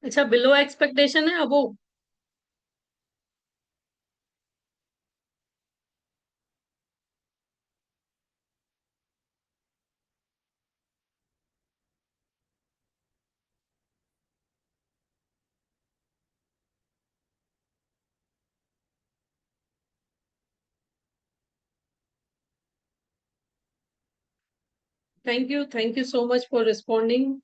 अच्छा, बिलो एक्सपेक्टेशन है अब वो? Thank you so much for responding.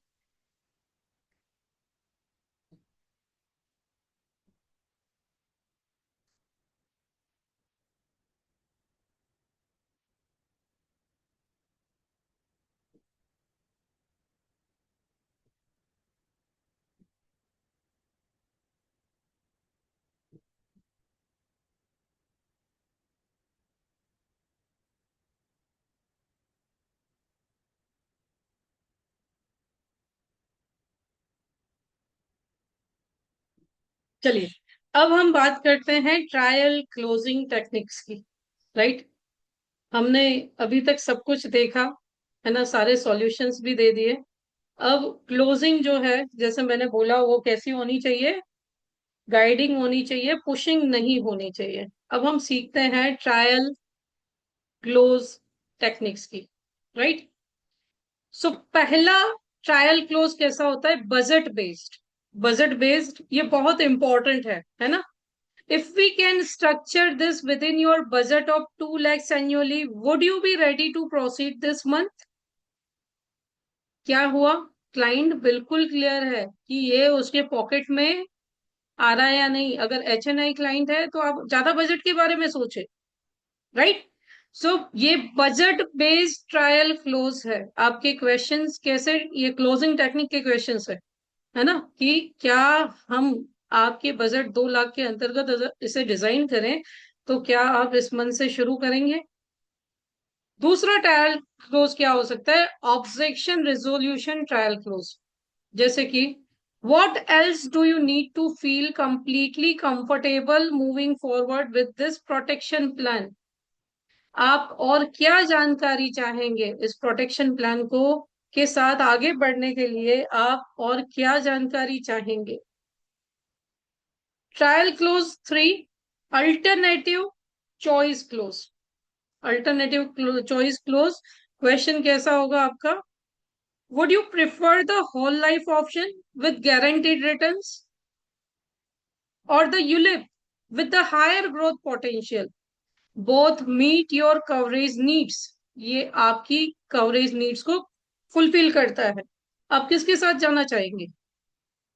चलिए, अब हम बात करते हैं ट्रायल क्लोजिंग टेक्निक्स की। राइट। हमने अभी तक सब कुछ देखा, है ना, सारे सॉल्यूशंस भी दे दिए। अब क्लोजिंग जो है, जैसे मैंने बोला, वो कैसी होनी चाहिए? गाइडिंग होनी चाहिए, पुशिंग नहीं होनी चाहिए। अब हम सीखते हैं ट्रायल क्लोज टेक्निक्स की। राइट। सो पहला ट्रायल क्लोज कैसा होता है? Budget based. बजट बेस्ड ये बहुत इंपॉर्टेंट है ना? If we can structure this within your budget of 2 lakhs annually, would you be ready to proceed this month? क्या हुआ? क्लाइंट बिल्कुल क्लियर है कि ये उसके पॉकेट में आ रहा है या नहीं। अगर HNI क्लाइंट है तो आप ज्यादा बजट के बारे में सोचे। राइट। सो ये बजट बेस्ड ट्रायल क्लोज है। आपके क्वेश्चंस कैसे, ये क्लोजिंग टेक्निक के क्वेश्चंस है ना, कि क्या हम आपके बजट 2 लाख के अंतर्गत अगर इसे डिजाइन करें तो क्या आप इस मंथ से शुरू करेंगे? दूसरा ट्रायल क्लोज क्या हो सकता है? Objection resolution trial close. जैसे कि what else do you need to feel completely comfortable moving forward with this protection plan? आप और क्या जानकारी चाहेंगे इस प्रोटेक्शन प्लान को के साथ आगे बढ़ने के लिए? आप और क्या जानकारी चाहेंगे? Trial close 3, alternative choice close. Alternative choice close question कैसा होगा आपका? Would you prefer the whole life option with guaranteed returns, और the ULIP with the higher growth potential? Both meet your coverage needs. ये आपकी कवरेज नीड्स को फुलफिल करता है। आप किसके साथ जाना चाहेंगे?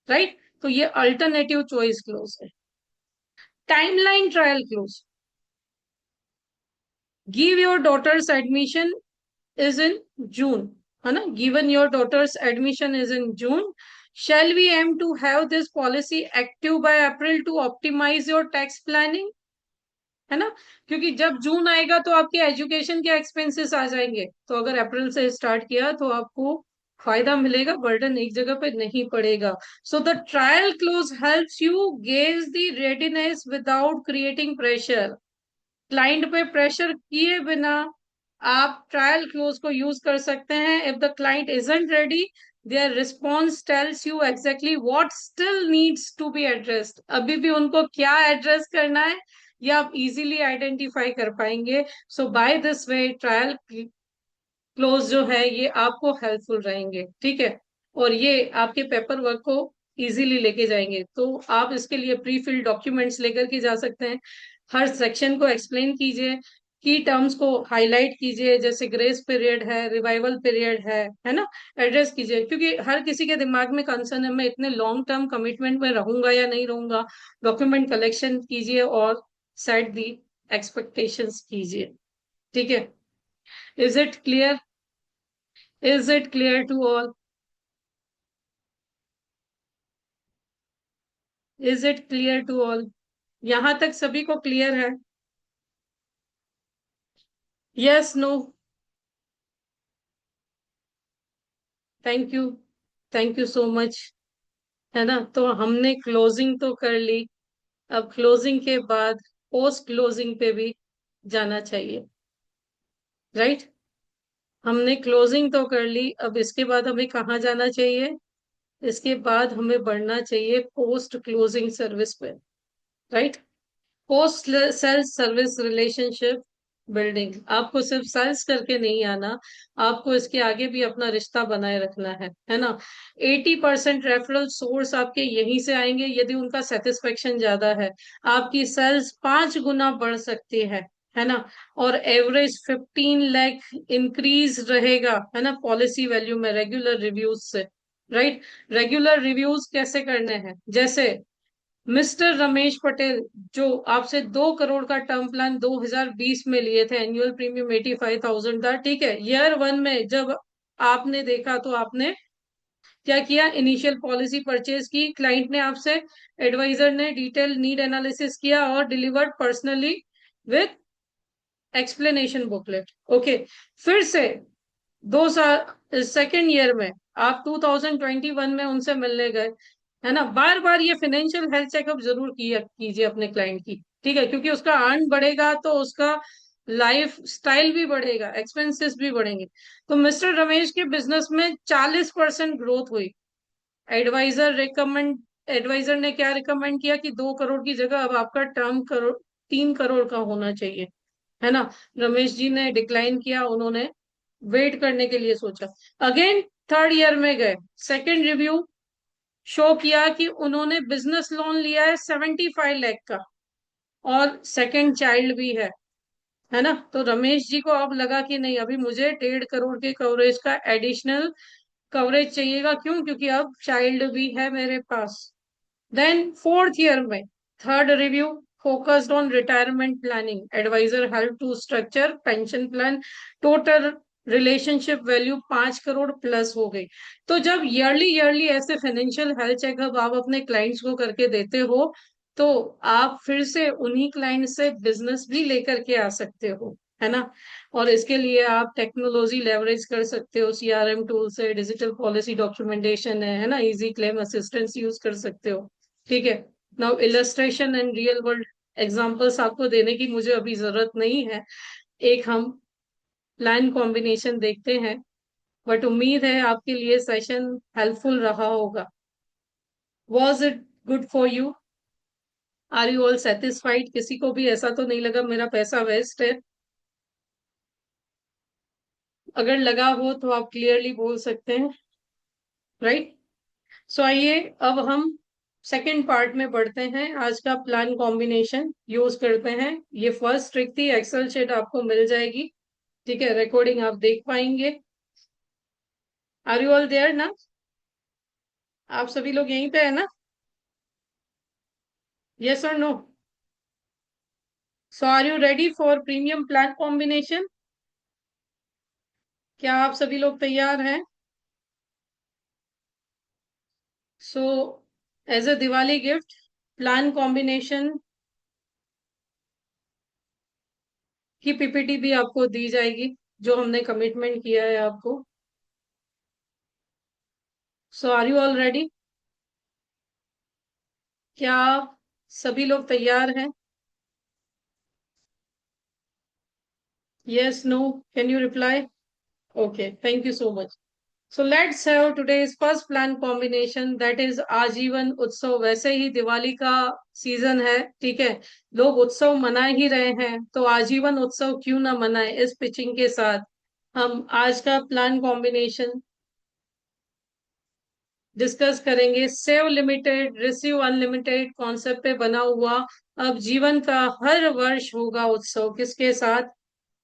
राइट। तो ये अल्टरनेटिव चॉइस क्लोज है। Timeline trial close. Give your daughters admission is in June, है ना? Given your daughter's admission is in June, shall we aim to have this policy active by April to optimize your tax planning? है ना? क्योंकि जब जून आएगा तो आपके एजुकेशन के एक्सपेंसेस आ जाएंगे, तो अगर अप्रैल से स्टार्ट किया तो आपको फायदा मिलेगा, बर्डन एक जगह पे नहीं पड़ेगा। So the trial close helps you gauge the readiness without creating pressure. Client पे प्रेशर किए बिना आप ट्रायल क्लोज को यूज कर सकते हैं। If the client isn't ready, their response tells you exactly what still needs to be addressed. अभी भी उनको क्या एड्रेस करना है ये आप इजीली आइडेंटिफाई कर पाएंगे। So by this way trial close जो है ये आपको हेल्पफुल रहेंगे। ठीक है। और ये आपके पेपर वर्क को इजीली लेके जाएंगे। तो आप इसके लिए प्री फिल्ड डॉक्यूमेंट्स लेकर के जा सकते हैं। हर सेक्शन को एक्सप्लेन कीजिए, की टर्म्स को हाईलाइट कीजिए, जैसे ग्रेस पीरियड है, रिवाइवल पीरियड है ना? एड्रेस कीजिए, क्योंकि हर किसी के दिमाग में कंसर्न है, मैं इतने लॉन्ग टर्म कमिटमेंट में रहूंगा या नहीं रहूंगा। डॉक्यूमेंट कलेक्शन कीजिए और सेट दी एक्सपेक्टेशंस कीजिए। ठीक है। Is it clear? Is it clear to all? Is it clear to all? यहां तक सभी को क्लियर है? Yes, no, thank you, thank you so much. है ना, तो हमने क्लोजिंग तो कर ली। अब क्लोजिंग के बाद पोस्ट क्लोजिंग पे भी जाना चाहिए, राइट। हमने क्लोजिंग तो कर ली, अब इसके बाद हमें कहाँ जाना चाहिए? इसके बाद हमें बढ़ना चाहिए पोस्ट क्लोजिंग सर्विस पे, राइट। Post sales service relationship building. आपको सिर्फ सेल्स करके नहीं आना, आपको इसके आगे भी अपना रिश्ता बनाए रखना है ना। 80% रेफरल सोर्स आपके यहीं से आएंगे यदि उनका सेटिस्फेक्शन ज्यादा है। आपकी सेल्स 5 गुना बढ़ सकती है ना। और एवरेज 15 लाख इंक्रीज रहेगा, है ना, पॉलिसी वैल्यू में रेगुलर रिव्यूज से, राइट। रेगुलर रिव्यूज कैसे करने हैं? जैसे मिस्टर रमेश पटेल, जो आपसे 2 करोड़ का टर्म प्लान 2020 में लिए थे, एनुअल प्रीमियम 85,000 था, ठीक है। ईयर 1 में जब आपने देखा तो आपने क्या किया? इनिशियल पॉलिसी परचेज की, क्लाइंट ने आपसे, एडवाइजर ने डिटेल नीड एनालिसिस किया और delivered personally with explanation booklet. Okay, फिर से 2 साल सेकेंड ईयर में आप 2021 में उनसे मिलने गए, है ना। बार बार ये फाइनेंशियल हेल्थ चेकअप जरूर किया कीजिए अपने क्लाइंट की, ठीक है, क्योंकि उसका अर्न बढ़ेगा तो उसका लाइफ स्टाइल भी बढ़ेगा, एक्सपेंसेस भी बढ़ेंगे। तो मिस्टर रमेश के बिजनेस में 40% ग्रोथ हुई। एडवाइजर ने क्या रिकमेंड किया कि 2 करोड़ की जगह अब आपका टर्म 3 करोड़ का होना चाहिए, है ना। रमेश जी ने डिक्लाइन किया, उन्होंने वेट करने के लिए सोचा। अगेन थर्ड ईयर में गए, सेकंड रिव्यू शो किया कि उन्होंने बिजनेस लोन लिया है 75 लाख का, और सेकंड चाइल्ड भी है ना। तो रमेश जी को अब लगा कि नहीं, अभी मुझे 1.5 करोड़ के कवरेज का एडिशनल कवरेज चाहिएगा। क्यों? क्योंकि अब चाइल्ड भी है मेरे पास। देन फोर्थ ईयर में third review focused on retirement planning, adviser help to structure pension plan, total relationship value 5 crore plus हो गई। तो जब ईयरली ईयरली ऐसे फाइनेंशियल हेल्थ चेकअप आप अपने क्लाइंट्स को करके देते हो, तो आप फिर से उन्हीं क्लाइंट से बिजनेस भी लेकर के आ सकते हो, है ना। और इसके लिए आप टेक्नोलॉजी लेवरेज कर सकते हो, सीआरएम टूल से डिजिटल पॉलिसी डॉक्यूमेंटेशन है ना, इजी क्लेम असिस्टेंस यूज कर सकते हो, ठीक है। Now illustration and real world examples आपको देने की मुझे अभी जरूरत नहीं है। एक हम प्लान कॉम्बिनेशन देखते हैं, बट उम्मीद है आपके लिए सेशन हेल्पफुल रहा होगा। Was it good for you? Are you all satisfied? किसी को भी ऐसा तो नहीं लगा मेरा पैसा वेस्ट है? अगर लगा हो तो आप क्लियरली बोल सकते हैं, राइट। सो आइए अब हम सेकेंड पार्ट में बढ़ते हैं। आज का प्लान कॉम्बिनेशन यूज करते हैं। ये फर्स्ट ट्रिक थी, एक्सेल शीट आपको मिल जाएगी, ठीक है, रिकॉर्डिंग आप देख पाएंगे। आर यू ऑल देयर ना? आप सभी लोग यहीं पे है ना? यस और no? So are you ready for premium plan combination? क्या आप सभी लोग तैयार हैं? So as a Diwali gift plan combination की पीपीटी भी आपको दी जाएगी, जो हमने कमिटमेंट किया है आपको। So are you all ready? क्या आप सभी लोग तैयार हैं? Yes, no, can you reply? Okay, thank you so much. So let's have today's first plan combination, that is आजीवन उत्सव। वैसे ही दिवाली का सीजन है, ठीक है, लोग उत्सव मना ही रहे हैं, तो आजीवन उत्सव क्यों ना मनाए। इस पिचिंग के साथ हम आज का प्लान कॉम्बिनेशन डिस्कस करेंगे। Save limited receive unlimited concept पे बना हुआ। अब जीवन का हर वर्ष होगा उत्सव, किसके साथ?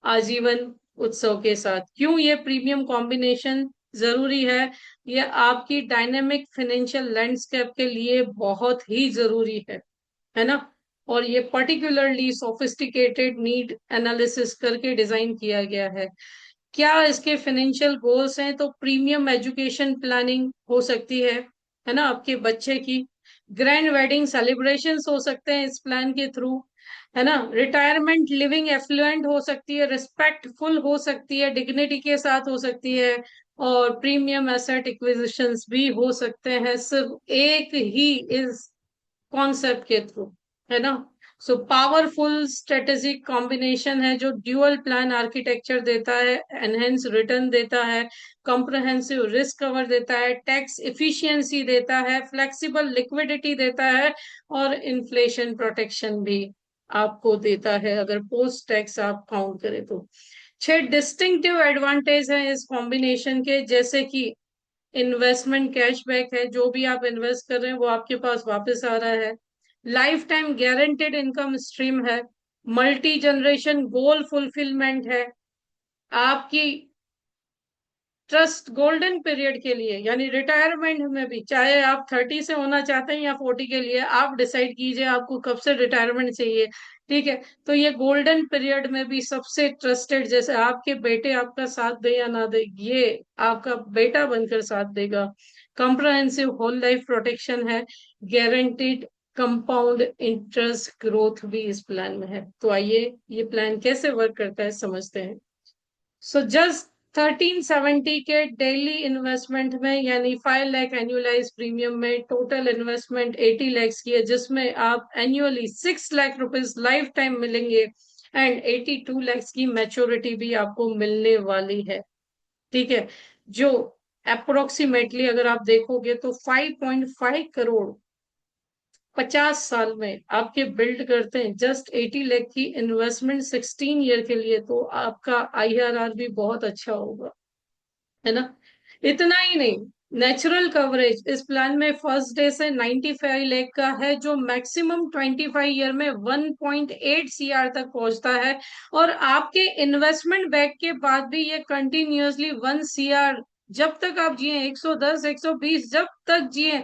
आजीवन उत्सव के साथ। क्यों ये प्रीमियम कॉम्बिनेशन जरूरी है? ये आपकी डायनेमिक फाइनेंशियल लैंडस्केप के लिए बहुत ही जरूरी है ना। और ये पर्टिकुलरली सोफिस्टिकेटेड नीड एनालिसिस करके डिजाइन किया गया है। क्या इसके फाइनेंशियल गोल्स हैं? तो प्रीमियम एजुकेशन प्लानिंग हो सकती है ना, आपके बच्चे की। ग्रैंड वेडिंग सेलिब्रेशंस हो सकते हैं इस प्लान के थ्रू। है ना। रिटायरमेंट लिविंग एफ्लुएंट हो सकती है, रिस्पेक्टफुल हो सकती है, डिग्निटी के साथ हो सकती है, और प्रीमियम एसेट एक्विजिशंस भी हो सकते हैं, सिर्फ एक ही इस कॉन्सेप्ट के थ्रू, है ना। सो पावरफुल स्ट्रेटेजिक कॉम्बिनेशन है जो ड्यूअल प्लान आर्किटेक्चर देता है, एनहेंस रिटर्न देता है, कॉम्प्रहेंसिव रिस्क कवर देता है, टैक्स इफिशियंसी देता है, फ्लेक्सिबल लिक्विडिटी देता है, और इन्फ्लेशन प्रोटेक्शन भी आपको देता है अगर पोस्ट टैक्स आप काउंट करें तो। 6 डिस्टिंक्टिव एडवांटेज हैं इस कॉम्बिनेशन के, जैसे कि इन्वेस्टमेंट कैशबैक है, जो भी आप इन्वेस्ट कर रहे हैं वो आपके पास वापस आ रहा है। Life time guaranteed income stream है। मल्टी जनरेशन गोल फुलफिलमेंट है। आपकी ट्रस्ट गोल्डन पीरियड के लिए, यानी रिटायरमेंट में भी, चाहे आप 30 से होना चाहते हैं या 40 के लिए, आप डिसाइड कीजिए आपको कब से रिटायरमेंट चाहिए। ठीक है, तो ये गोल्डन पीरियड में भी सबसे ट्रस्टेड, जैसे आपके बेटे आपका साथ दे या ना दे, ये आपका बेटा बनकर साथ देगा। कॉम्प्रहेंसिव होल लाइफ प्रोटेक्शन है। गारंटीड कंपाउंड इंटरेस्ट ग्रोथ भी इस प्लान में है। तो आइए ये प्लान कैसे वर्क करता है समझते हैं। सो जस्ट 1370 के डेली इन्वेस्टमेंट में, यानी 5 लाख एनुअलाइज प्रीमियम में, टोटल इन्वेस्टमेंट 80 lakhs की है, जिसमें आप annually 6 lakh rupees life time मिलेंगे, एंड 82 lakhs की मैच्योरिटी भी आपको मिलने वाली है। ठीक है, जो अप्रोक्सीमेटली अगर आप देखोगे तो 5.5 करोड़ 50 साल में आपके बिल्ड करते हैं, जस्ट 80 लाख की इन्वेस्टमेंट 16 ईयर के लिए, तो आपका IRR भी बहुत अच्छा होगा, है ना। इतना ही नहीं, नेचुरल कवरेज इस प्लान में फर्स्ट डे से 95 लाख का है, जो मैक्सिमम 25 ईयर में 1.8 CR तक पहुंचता है, और आपके इन्वेस्टमेंट बैक के बाद भी ये कंटिन्यूअसली 1 CR, जब तक आप जिए, 110 120 जब तक जिए,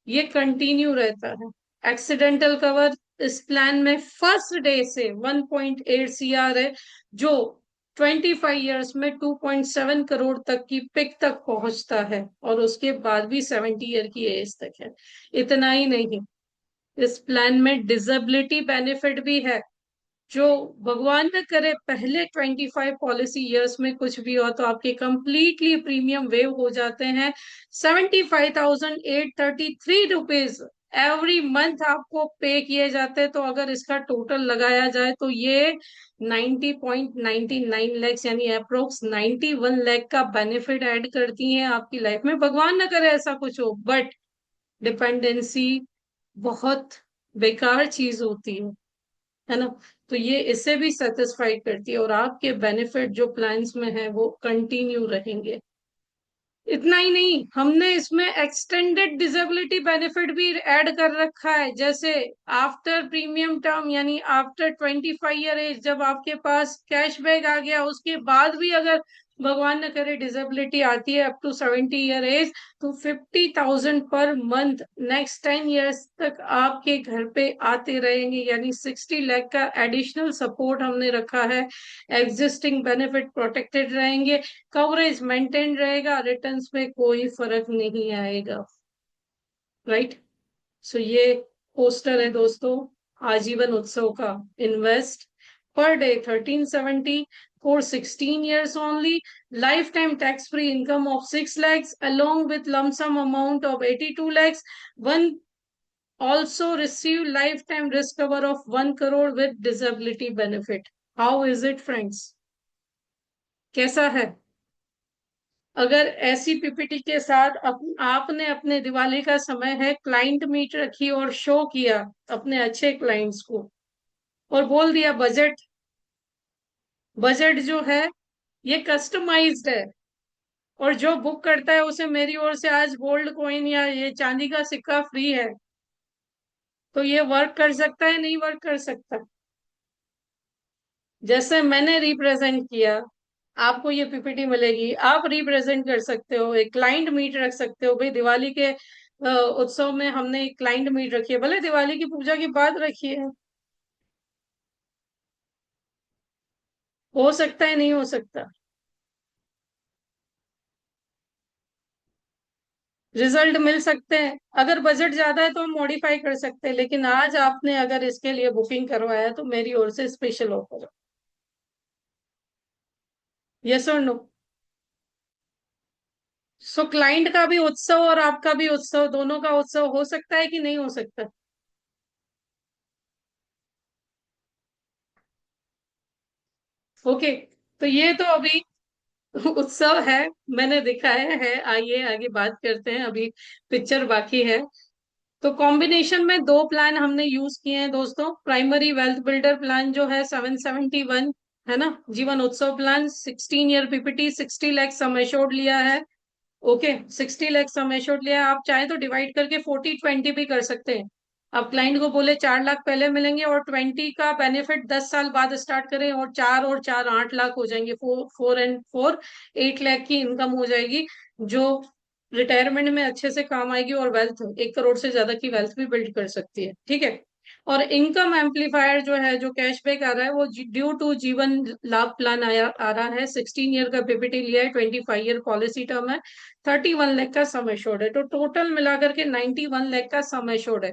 ये कंटिन्यू रहता है। एक्सीडेंटल कवर इस प्लान में फर्स्ट डे से 1.8 CR है, जो 25 ईयर्स में 2.7 करोड़ तक की पिक तक पहुंचता है, और उसके बाद भी 70 ईयर की एज तक है। इतना ही नहीं, इस प्लान में डिसेबिलिटी बेनिफिट भी है, जो भगवान न करे पहले 25 पॉलिसी ईयर्स में कुछ भी हो तो आपके कंप्लीटली प्रीमियम वेव हो जाते हैं। 75,833 रुपीज एवरी मंथ आपको पे किए जाते हैं, तो अगर इसका टोटल लगाया जाए तो ये 90.99 lakhs, यानी अप्रोक्स 91 लाख का बेनिफिट ऐड करती हैं आपकी लाइफ में। भगवान न करे ऐसा कुछ हो, बट डिपेंडेंसी बहुत बेकार चीज होती है ना। तो ये इससे भी सेटिस्फाई करती है, और आपके बेनिफिट जो प्लान्स में है वो कंटिन्यू रहेंगे। इतना ही नहीं, हमने इसमें एक्सटेंडेड डिसेबिलिटी बेनिफिट भी ऐड कर रखा है, जैसे आफ्टर प्रीमियम टर्म, यानी आफ्टर 25 ईयर एज, जब आपके पास कैशबैक आ गया, उसके बाद भी अगर भगवान न करे डिसेबिलिटी आती है अप टू 70 ईयर एज, तो 50,000 पर मंथ नेक्स्ट 10 ईयर्स तक आपके घर पे आते रहेंगे, यानी 60 लाख का एडिशनल सपोर्ट हमने रखा है। एग्जिस्टिंग बेनिफिट प्रोटेक्टेड रहेंगे, कवरेज मेंटेन रहेगा, रिटर्न्स में कोई फर्क नहीं आएगा। राइट, सो ये पोस्टर है दोस्तों आजीवन उत्सव का। Invest per day 1370 for 16 years only, lifetime tax free income of 6 lakhs along with lump sum amount of 82 lakhs. One also receive lifetime risk cover of 1 crore with disability benefit. How is it friends? कैसा है? अगर ऐसी पीपीटी के साथ आपने अपने दिवाली का समय है, क्लाइंट मीट रखी और शो किया अपने अच्छे क्लाइंट्स को, और बोल दिया बजट, बजट जो है ये कस्टमाइज्ड है, और जो बुक करता है उसे मेरी ओर से आज गोल्ड कॉइन या ये चांदी का सिक्का फ्री है, तो ये वर्क कर सकता है? नहीं वर्क कर सकता। जैसे मैंने रिप्रेजेंट किया, आपको ये पीपीटी मिलेगी, आप रिप्रेजेंट कर सकते हो, एक क्लाइंट मीट रख सकते हो। भाई दिवाली के उत्सव में हमने एक क्लाइंट मीट रखी है, भले दिवाली की पूजा की बात रखी है, हो सकता है, नहीं हो सकता। रिजल्ट मिल सकते हैं। अगर बजट ज्यादा है तो हम मॉडिफाई कर सकते हैं, लेकिन आज आपने अगर इसके लिए बुकिंग करवाया है तो मेरी ओर से स्पेशल ऑफर है। यस और नो? सो क्लाइंट का भी उत्सव और आपका भी उत्सव, दोनों का उत्सव हो सकता है कि नहीं हो सकता? ओके। तो ये तो अभी उत्सव है, मैंने दिखाया है। आइए आगे बात करते हैं, अभी पिक्चर बाकी है। तो कॉम्बिनेशन में दो प्लान हमने यूज किए हैं दोस्तों। प्राइमरी वेल्थ बिल्डर प्लान जो है 771 है ना, जीवन उत्सव plan 16 year PPT, 60 lakh sum assured लिया है। ओके, 60 लाख सम एश्योर्ड लिया है। आप चाहे तो डिवाइड करके 40-20 भी कर सकते हैं। आप क्लाइंट को बोले 4 लाख पहले मिलेंगे और 20 का बेनिफिट 10 साल बाद स्टार्ट करें, और चार 8 लाख हो जाएंगे। 4 4 एंड 4 8 लाख की इनकम हो जाएगी, जो रिटायरमेंट में अच्छे से काम आएगी, और वेल्थ 1 करोड़ से ज्यादा की वेल्थ भी बिल्ड कर सकती है। ठीक है। और इनकम एम्पलीफायर जो है, जो कैशबैक आ रहा है, वो ड्यू टू जीवन लाभ प्लान आ रहा है। 16 ईयर का पीपीटी लिया है, 25 ईयर पॉलिसी टर्म है, 31 लाख का सम एश्योर्ड है। तो टोटल मिलाकर के 91 लाख का सम एश्योर्ड है।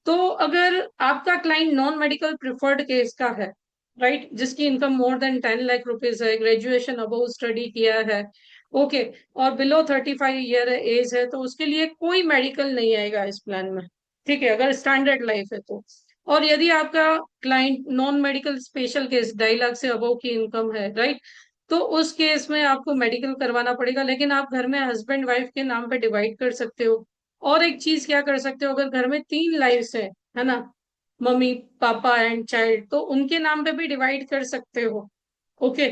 तो अगर आपका client non medical preferred case का है, राइट, जिसकी income more than 10 lakh rupees है, ग्रेजुएशन अबव स्टडी किया है, ओके, और बिलो 35 ईयर एज है, तो उसके लिए कोई मेडिकल नहीं आएगा इस प्लान में। ठीक है, अगर स्टैंडर्ड लाइफ है तो। और यदि आपका client non medical special case 2.5 lakh से अबव की इनकम है, राइट, तो उस केस में आपको मेडिकल करवाना पड़ेगा। लेकिन आप घर में हस्बैंड वाइफ के नाम पे डिवाइड कर सकते हो। और एक चीज क्या कर सकते हो, अगर घर में 3 लाइफ्स है ना, मम्मी पापा एंड चाइल्ड, तो उनके नाम पे भी डिवाइड कर सकते हो। ओके।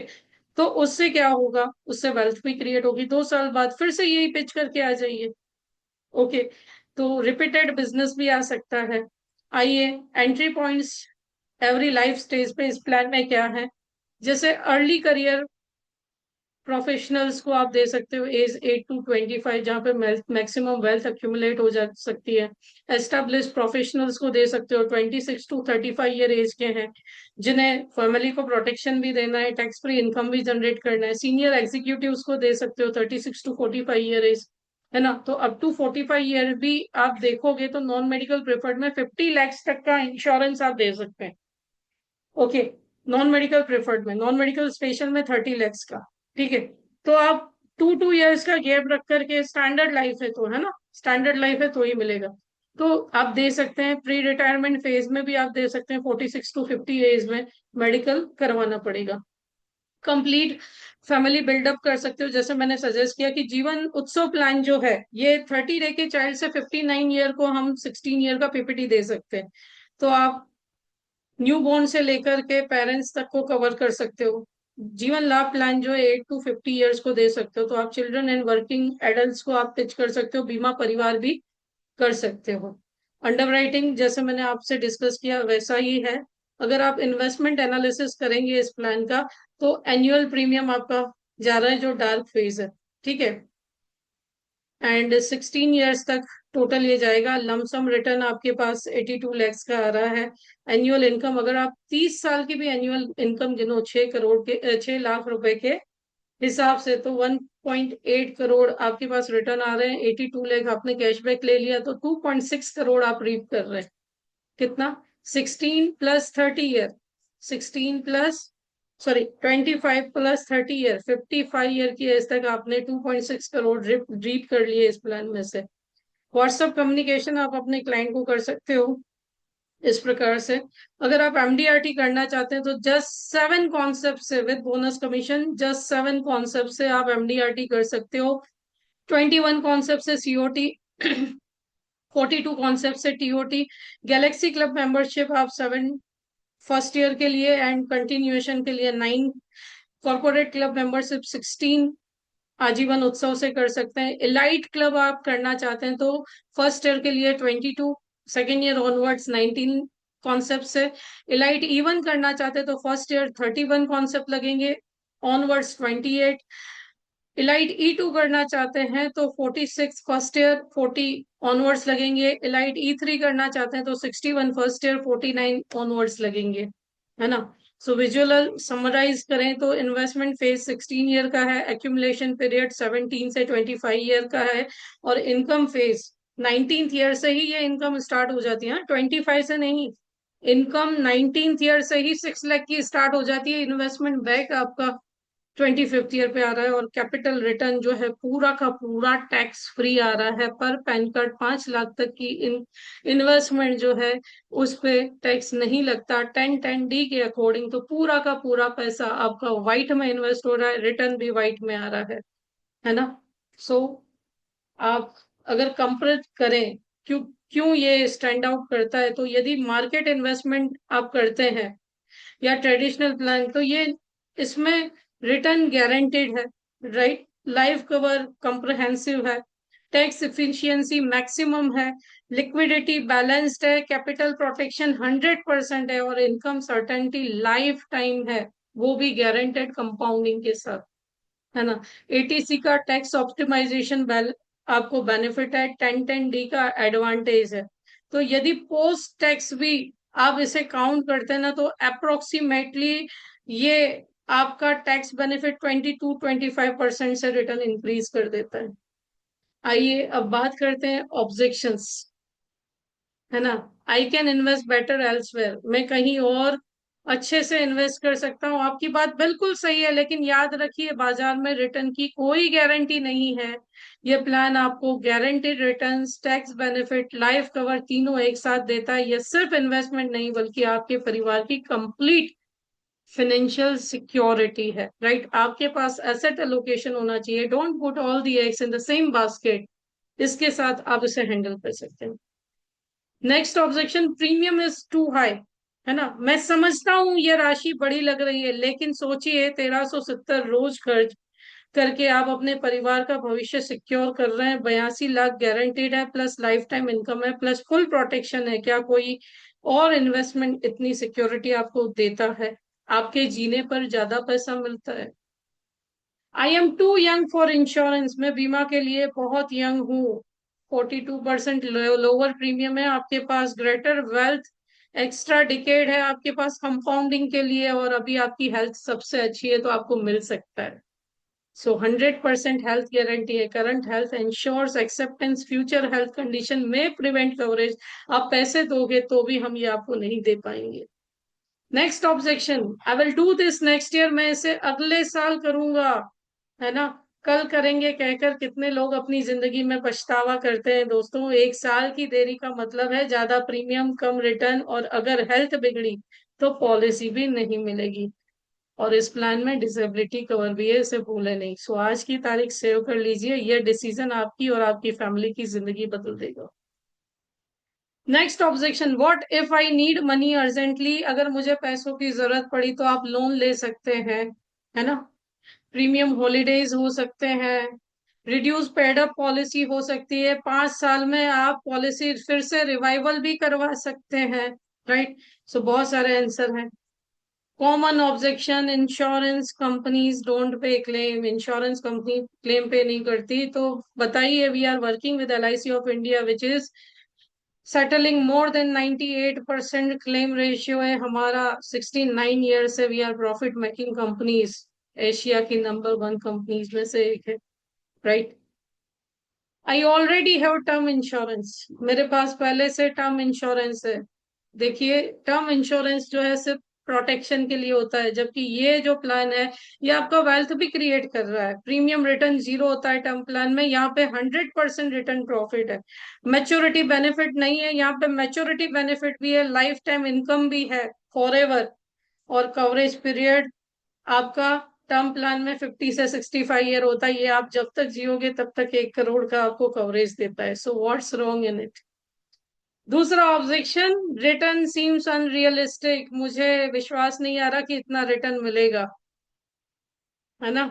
तो उससे क्या होगा, उससे वेल्थ भी क्रिएट होगी। 2 साल बाद फिर से यही पिच करके आ जाइए। ओके। तो रिपीटेड बिजनेस भी आ सकता है। आइए, entry points every life stage पे इस प्लान में क्या है। जैसे अर्ली करियर प्रोफेशनल्स को आप दे सकते हो एज 8 to 25, जहाँ पे मैक्सिमम वेल्थ अक्यूमुलेट हो जा सकती है। एस्टेब्लिश प्रोफेशनल्स को दे सकते हो 26 to 35 ईयर एज के हैं, जिन्हें फैमिली को प्रोटेक्शन भी देना है, टैक्स फ्री इनकम भी जनरेट करना है। सीनियर एग्जीक्यूटिव्स को दे सकते हो 36 to 45 ईयर एज, है ना। तो अप टू 45 ईयर भी आप देखोगे तो नॉन मेडिकल प्रिफर्ड में 50 लाख तक का इंश्योरेंस आप दे सकते हैं। ओके, नॉन मेडिकल प्रेफर्ड में, नॉन मेडिकल स्पेशल में 30 lakhs का। ठीक है। तो आप 2 2 ईयर्स का गैप रख करके, स्टैंडर्ड लाइफ है तो, है ना, स्टैंडर्ड लाइफ है तो ही मिलेगा। तो आप दे सकते हैं। प्री रिटायरमेंट फेज में भी आप दे सकते हैं, 46 to 50 एज में मेडिकल करवाना पड़ेगा। कंप्लीट फैमिली बिल्डअप कर सकते हो, जैसे मैंने सजेस्ट किया कि जीवन उत्सव प्लान जो है, ये 30 डे के चाइल्ड से 59 ईयर को हम 16 ईयर का पीपीटी दे सकते हैं। तो आप न्यू बॉर्न से लेकर के पेरेंट्स तक को कवर कर सकते हो। जीवन लाभ प्लान जो है 8 to 50 ईयर्स को दे सकते हो। तो आप चिल्ड्रन एंड वर्किंग एडल्ट्स को आप पिच कर सकते हो, बीमा परिवार भी कर सकते हो। अंडरराइटिंग जैसे मैंने आपसे डिस्कस किया वैसा ही है। अगर आप इन्वेस्टमेंट एनालिसिस करेंगे इस प्लान का, तो एनुअल प्रीमियम आपका जा रहा है जो डार्क फेज है। ठीक है। एंड 16 ईयर्स तक टोटल ये जाएगा। लमसम रिटर्न आपके पास 82 lakhs का आ रहा है। एनुअल इनकम, अगर आप 30 साल की भी एनुअल इनकम गिनो, 6 करोड़ के 6 लाख रुपए के हिसाब से, तो 1.8 करोड़ आपके पास रिटर्न आ रहे हैं। 82 लाख आपने कैशबैक ले लिया, तो 2.6 करोड़ आप रीप कर रहे हैं। कितना? 16 + 30 ईयर, 16 सॉरी 25 + 30 ईयर, 55 ईयर की एज तक आपने 2.6 करोड़ रीप कर लिए इस प्लान में से। व्हाट्सएप कम्युनिकेशन आप अपने क्लाइंट को कर सकते हो इस प्रकार से। अगर आप एमडीआरटी करना चाहते हैं तो जस्ट 7 कॉन्सेप्ट से with bonus commission, just 7 concept से आप एमडीआरटी कर सकते हो। 21 कॉन्सेप्ट से सीओटी, 42 कॉन्सेप्ट से टीओटी। गैलेक्सी क्लब मेंबरशिप आप 7 फर्स्ट ईयर के लिए एंड कंटिन्यूएशन के लिए 9। कॉर्पोरेट क्लब मेंबरशिप 16 आजीवन उत्सव से कर सकते हैं। इलाइट क्लब आप करना चाहते हैं तो फर्स्ट ईयर के लिए 22, सेकेंड ईयर ऑनवर्ड्स 19 कॉन्सेप्ट से। इलाइट इवन करना चाहते हैं तो फर्स्ट ईयर 31 कॉन्सेप्ट लगेंगे, ऑनवर्ड्स 28। इलाइट E2 करना चाहते हैं तो 46 फर्स्ट ईयर, 40 ऑनवर्ड्स लगेंगे। इलाइट E3 करना चाहते हैं तो 61 फर्स्ट ईयर, 49 ऑनवर्ड्स लगेंगे, है ना। सो विजुअल समराइज करें तो इन्वेस्टमेंट फेज 16 ईयर का है, एक्यूमुलेशन पीरियड 17 से 25 ईयर का है, और इनकम फेज 19th ईयर से ही ये इनकम स्टार्ट हो जाती है, 25 से नहीं। इनकम 19th ईयर से ही 6 लाख की स्टार्ट हो जाती है। इन्वेस्टमेंट बैक आपका 25th ईयर पे आ रहा है, और कैपिटल रिटर्न जो है पूरा का पूरा टैक्स फ्री आ रहा है। पर पैन कार्ड 5 लाख तक की इन्वेस्टमेंट जो है उस पे टैक्स नहीं लगता। 1010D के अकॉर्डिंग तो पूरा का पूरा पैसा आपका व्हाइट में इन्वेस्ट हो रहा है, रिटर्न भी व्हाइट में आ रहा है ना। सो आप अगर कंपेयर करें क्यों क्यों ये स्टैंड आउट करता है, तो यदि मार्केट इन्वेस्टमेंट आप करते हैं या ट्रेडिशनल प्लान, तो ये इसमें रिटर्न गारंटेड है, राइट। लाइफ कवर कंप्रहेंसिव है, टैक्स इफिशियंसी मैक्सिमम है, लिक्विडिटी बैलेंस्ड है, कैपिटल प्रोटेक्शन 100% है, और इनकम सर्टेनिटी लाइफ टाइम है, वो भी गारंटेड कंपाउंडिंग के साथ, है ना। एटीसी का टैक्स ऑप्टिमाइजेशन आपको बेनिफिट है, 1010D का एडवांटेज है। तो यदि पोस्ट टैक्स भी आप इसे काउंट करते हैं ना, तो अप्रोक्सीमेटली ये आपका टैक्स बेनिफिट 22-25% से रिटर्न इंक्रीज कर देता है। आइए अब बात करते हैं ऑब्जेक्शंस, है ना। I can invest better elsewhere, मैं कहीं और अच्छे से इन्वेस्ट कर सकता हूँ। आपकी बात बिल्कुल सही है, लेकिन याद रखिए बाजार में रिटर्न की कोई गारंटी नहीं है। ये प्लान आपको guaranteed returns, tax benefit, life cover तीनों एक साथ देता है। ये सिर्फ इन्वेस्टमेंट नहीं बल्कि आपके परिवार की कंप्लीट फाइनेंशियल सिक्योरिटी है, राइट। आपके पास एसेट एलोकेशन होना चाहिए। Don't put all the eggs in the same basket, इसके साथ आप इसे हैंडल कर सकते हैं। Next objection, premium is too high, है ना। मैं समझता हूं ये राशि बड़ी लग रही है, लेकिन सोचिए 1370 रोज खर्च करके आप अपने परिवार का भविष्य सिक्योर कर रहे हैं। 82 लाख गारंटीड है, प्लस लाइफ टाइम इनकम है, प्लस फुल प्रोटेक्शन है। क्या कोई और इन्वेस्टमेंट इतनी सिक्योरिटी आपको देता है? आपके जीने पर ज्यादा पैसा मिलता है। I am too young for insurance, मैं बीमा के लिए बहुत यंग हूँ। 42% लोअर प्रीमियम है, आपके पास ग्रेटर वेल्थ, एक्स्ट्रा डिकेड है आपके पास कंपाउंडिंग के लिए, और अभी आपकी हेल्थ सबसे अच्छी है, तो आपको मिल सकता है। सो 100% हेल्थ गारंटी है। Current health insures acceptance, future health condition में प्रिवेंट कवरेज। आप पैसे दोगे तो भी हम ये आपको नहीं दे पाएंगे। Next objection, I will do this next year, मैं इसे अगले साल करूंगा, है ना। कल करेंगे कहकर कितने लोग अपनी जिंदगी में पछतावा करते हैं दोस्तों। 1 साल की देरी का मतलब है ज्यादा प्रीमियम कम रिटर्न, और अगर हेल्थ बिगड़ी तो पॉलिसी भी नहीं मिलेगी। और इस प्लान में डिसेबिलिटी कवर भी है, इसे भूले नहीं। सो आज की तारीख सेव कर लीजिए, यह डिसीजन आपकी और आपकी फैमिली की जिंदगी बदल देगा। Next objection, what if I need money urgently, अगर मुझे पैसों की जरूरत पड़ी तो आप लोन ले सकते हैं, है ना। प्रीमियम हॉलीडेज हो सकते हैं, रिड्यूस पेड अप पॉलिसी हो सकती है, 5 साल में आप पॉलिसी फिर से रिवाइवल भी करवा सकते हैं, राइट। सो बहुत सारे आंसर हैं। Common objection, insurance companies don't pay claim, insurance company claim pay नहीं करती। तो बताइए, we are working with LIC of India which is settling more than 98% claim ratio है हमारा। 69 ईयर से we are profit making companies, Asia की नंबर 1 कंपनीज में से एक है, right. I already have term insurance, मेरे पास पहले से टर्म इंश्योरेंस है। देखिए टर्म इंश्योरेंस जो है सिर्फ प्रोटेक्शन के लिए होता है, जबकि ये जो प्लान है ये आपका वेल्थ भी क्रिएट कर रहा है। प्रीमियम रिटर्न 0 होता है टर्म प्लान में, यहाँ पे 100% रिटर्न प्रॉफिट है। मैच्योरिटी बेनिफिट नहीं है, यहाँ पे मैच्योरिटी बेनिफिट भी है, लाइफ टाइम इनकम भी है फॉर एवर, और कवरेज पीरियड आपका टर्म प्लान में 50 से 65 ईयर होता है। ये आप जब तक जियोगे तब तक 1 करोड़ का आपको कवरेज देता है। So what's wrong in it. दूसरा ऑब्जेक्शन, रिटर्न सीम्स अनरियलिस्टिक, मुझे विश्वास नहीं आ रहा कि इतना रिटर्न मिलेगा, है ना।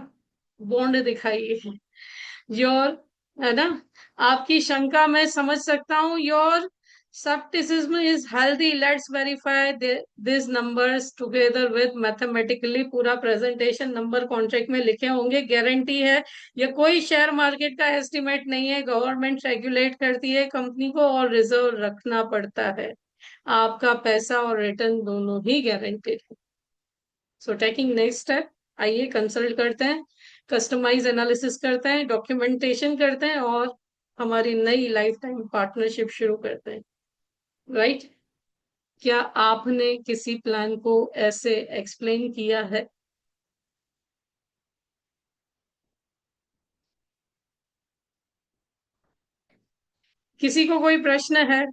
बॉन्ड दिखाइए योर, है ना। आपकी शंका मैं समझ सकता हूँ। Your skepticism is healthy, let's verify this numbers together with mathematically. पूरा प्रेजेंटेशन नंबर कॉन्ट्रैक्ट में लिखे होंगे, गारंटी है। ये कोई शेयर मार्केट का एस्टिमेट नहीं है, गवर्नमेंट रेगुलेट करती है कंपनी को और रिजर्व रखना पड़ता है। आपका पैसा और रिटर्न दोनों ही गारंटेड है। सो टेकिंग नेक्स्ट स्टेप, आइए कंसल्ट करते हैं, कस्टमाइज एनालिसिस करते हैं, डॉक्यूमेंटेशन करते हैं और हमारी नई लाइफ टाइम पार्टनरशिप शुरू करते हैं, राइट? क्या आपने किसी प्लान को ऐसे एक्सप्लेन किया है? किसी को कोई प्रश्न है?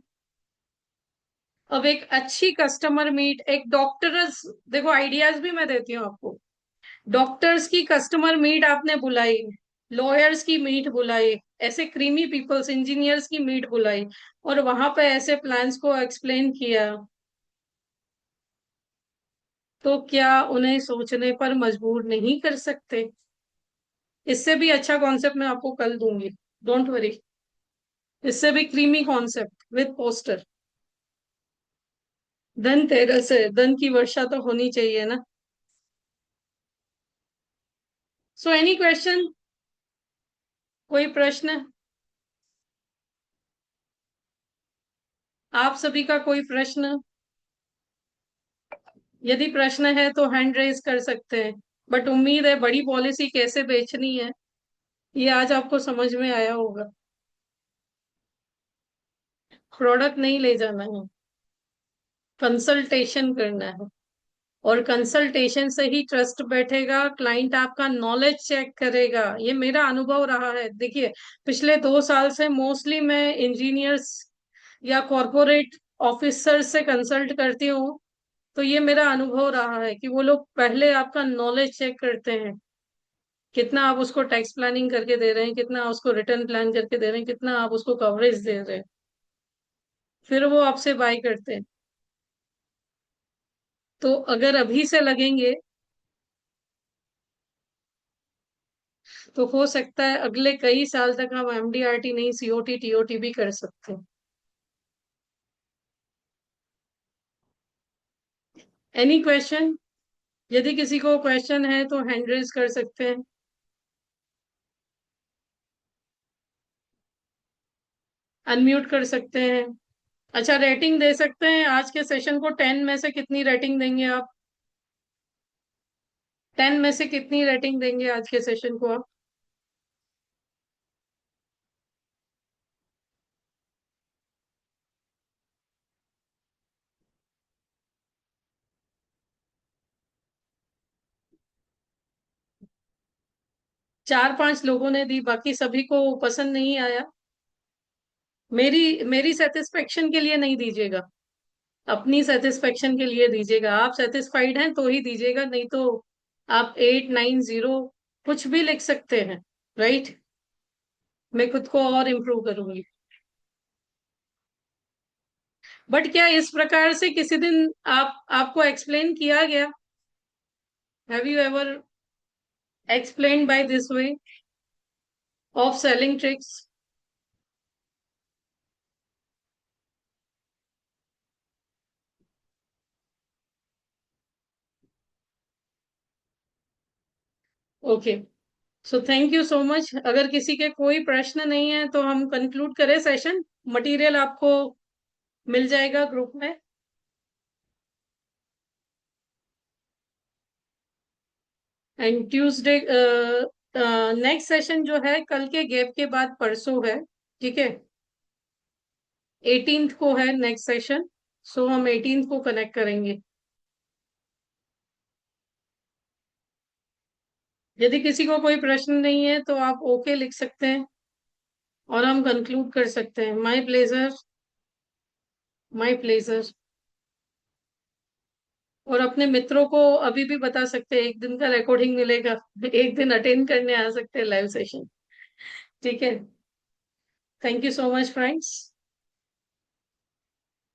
अब एक अच्छी कस्टमर मीट, एक डॉक्टर्स, देखो आइडियाज भी मैं देती हूँ आपको। डॉक्टर्स की कस्टमर मीट आपने बुलाई, लॉयर्स की मीट बुलाई, ऐसे क्रीमी पीपल्स, इंजीनियर्स की मीट बुलाई और वहां पे ऐसे प्लान्स को एक्सप्लेन किया, तो क्या उन्हें सोचने पर मजबूर नहीं कर सकते? इससे भी अच्छा कॉन्सेप्ट मैं आपको कल दूंगी, डोंट वरी। इससे भी क्रीमी कॉन्सेप्ट विद पोस्टर। धन तेरस है, धन की वर्षा तो होनी चाहिए ना। सो एनी क्वेश्चन, कोई प्रश्न? आप सभी का कोई प्रश्न? यदि प्रश्न है तो हैंड रेज कर सकते हैं। बट उम्मीद है बड़ी पॉलिसी कैसे बेचनी है ये आज आपको समझ में आया होगा। प्रोडक्ट नहीं ले जाना है, कंसल्टेशन करना है। और कंसल्टेशन से ही ट्रस्ट बैठेगा, क्लाइंट आपका नॉलेज चेक करेगा। ये मेरा अनुभव रहा है। देखिए, पिछले 2 साल से मोस्टली मैं इंजीनियर्स या कॉरपोरेट ऑफिसर से कंसल्ट करती हूँ। तो ये मेरा अनुभव रहा है कि वो लोग पहले आपका नॉलेज चेक करते हैं, कितना आप उसको टैक्स प्लानिंग करके दे रहे हैं, कितना उसको रिटर्न प्लान करके दे रहे हैं, कितना आप उसको कवरेज दे रहे हैं, फिर वो आपसे बाय करते हैं। तो अगर अभी से लगेंगे तो हो सकता है अगले कई साल तक हम एमडीआरटी नहीं, सीओटी टीओटी भी कर सकते हैं। Any question? यदि किसी को क्वेश्चन है तो हैंड रेज कर सकते हैं, अनम्यूट कर सकते हैं। अच्छा, रेटिंग दे सकते हैं आज के सेशन को? 10 में से कितनी रेटिंग देंगे आप? 10 में से कितनी रेटिंग देंगे आज के सेशन को आप? चार पांच लोगों ने दी, बाकी सभी को पसंद नहीं आया। मेरी मेरी सेटिस्फेक्शन के लिए नहीं दीजिएगा, अपनी सेटिस्फेक्शन के लिए दीजिएगा। आप सेटिस्फाइड हैं तो ही दीजिएगा, नहीं तो आप 8 9 0 कुछ भी लिख सकते हैं, राइट? मैं खुद को और इम्प्रूव करूंगी। बट क्या इस प्रकार से किसी दिन आपको एक्सप्लेन किया गया? Have you ever explain by this way of selling tricks? Okay, so thank you so much. अगर किसी के कोई प्रश्न नहीं है तो हम कंक्लूड करें सेशन। मटेरियल आपको मिल जाएगा ग्रुप में। एंड ट्यूसडे, नेक्स्ट सेशन जो है कल के गैप के बाद परसों है, ठीक है? 18th को है नेक्स्ट सेशन। सो हम 18th को कनेक्ट करेंगे। यदि किसी को कोई प्रश्न नहीं है तो आप ओके लिख सकते हैं और हम कंक्लूड कर सकते हैं। My pleasure, my pleasure. और अपने मित्रों को अभी भी बता सकते हैं, एक दिन का रिकॉर्डिंग मिलेगा, एक दिन अटेंड करने आ सकते हैं लाइव सेशन, ठीक है? Thank you so much friends.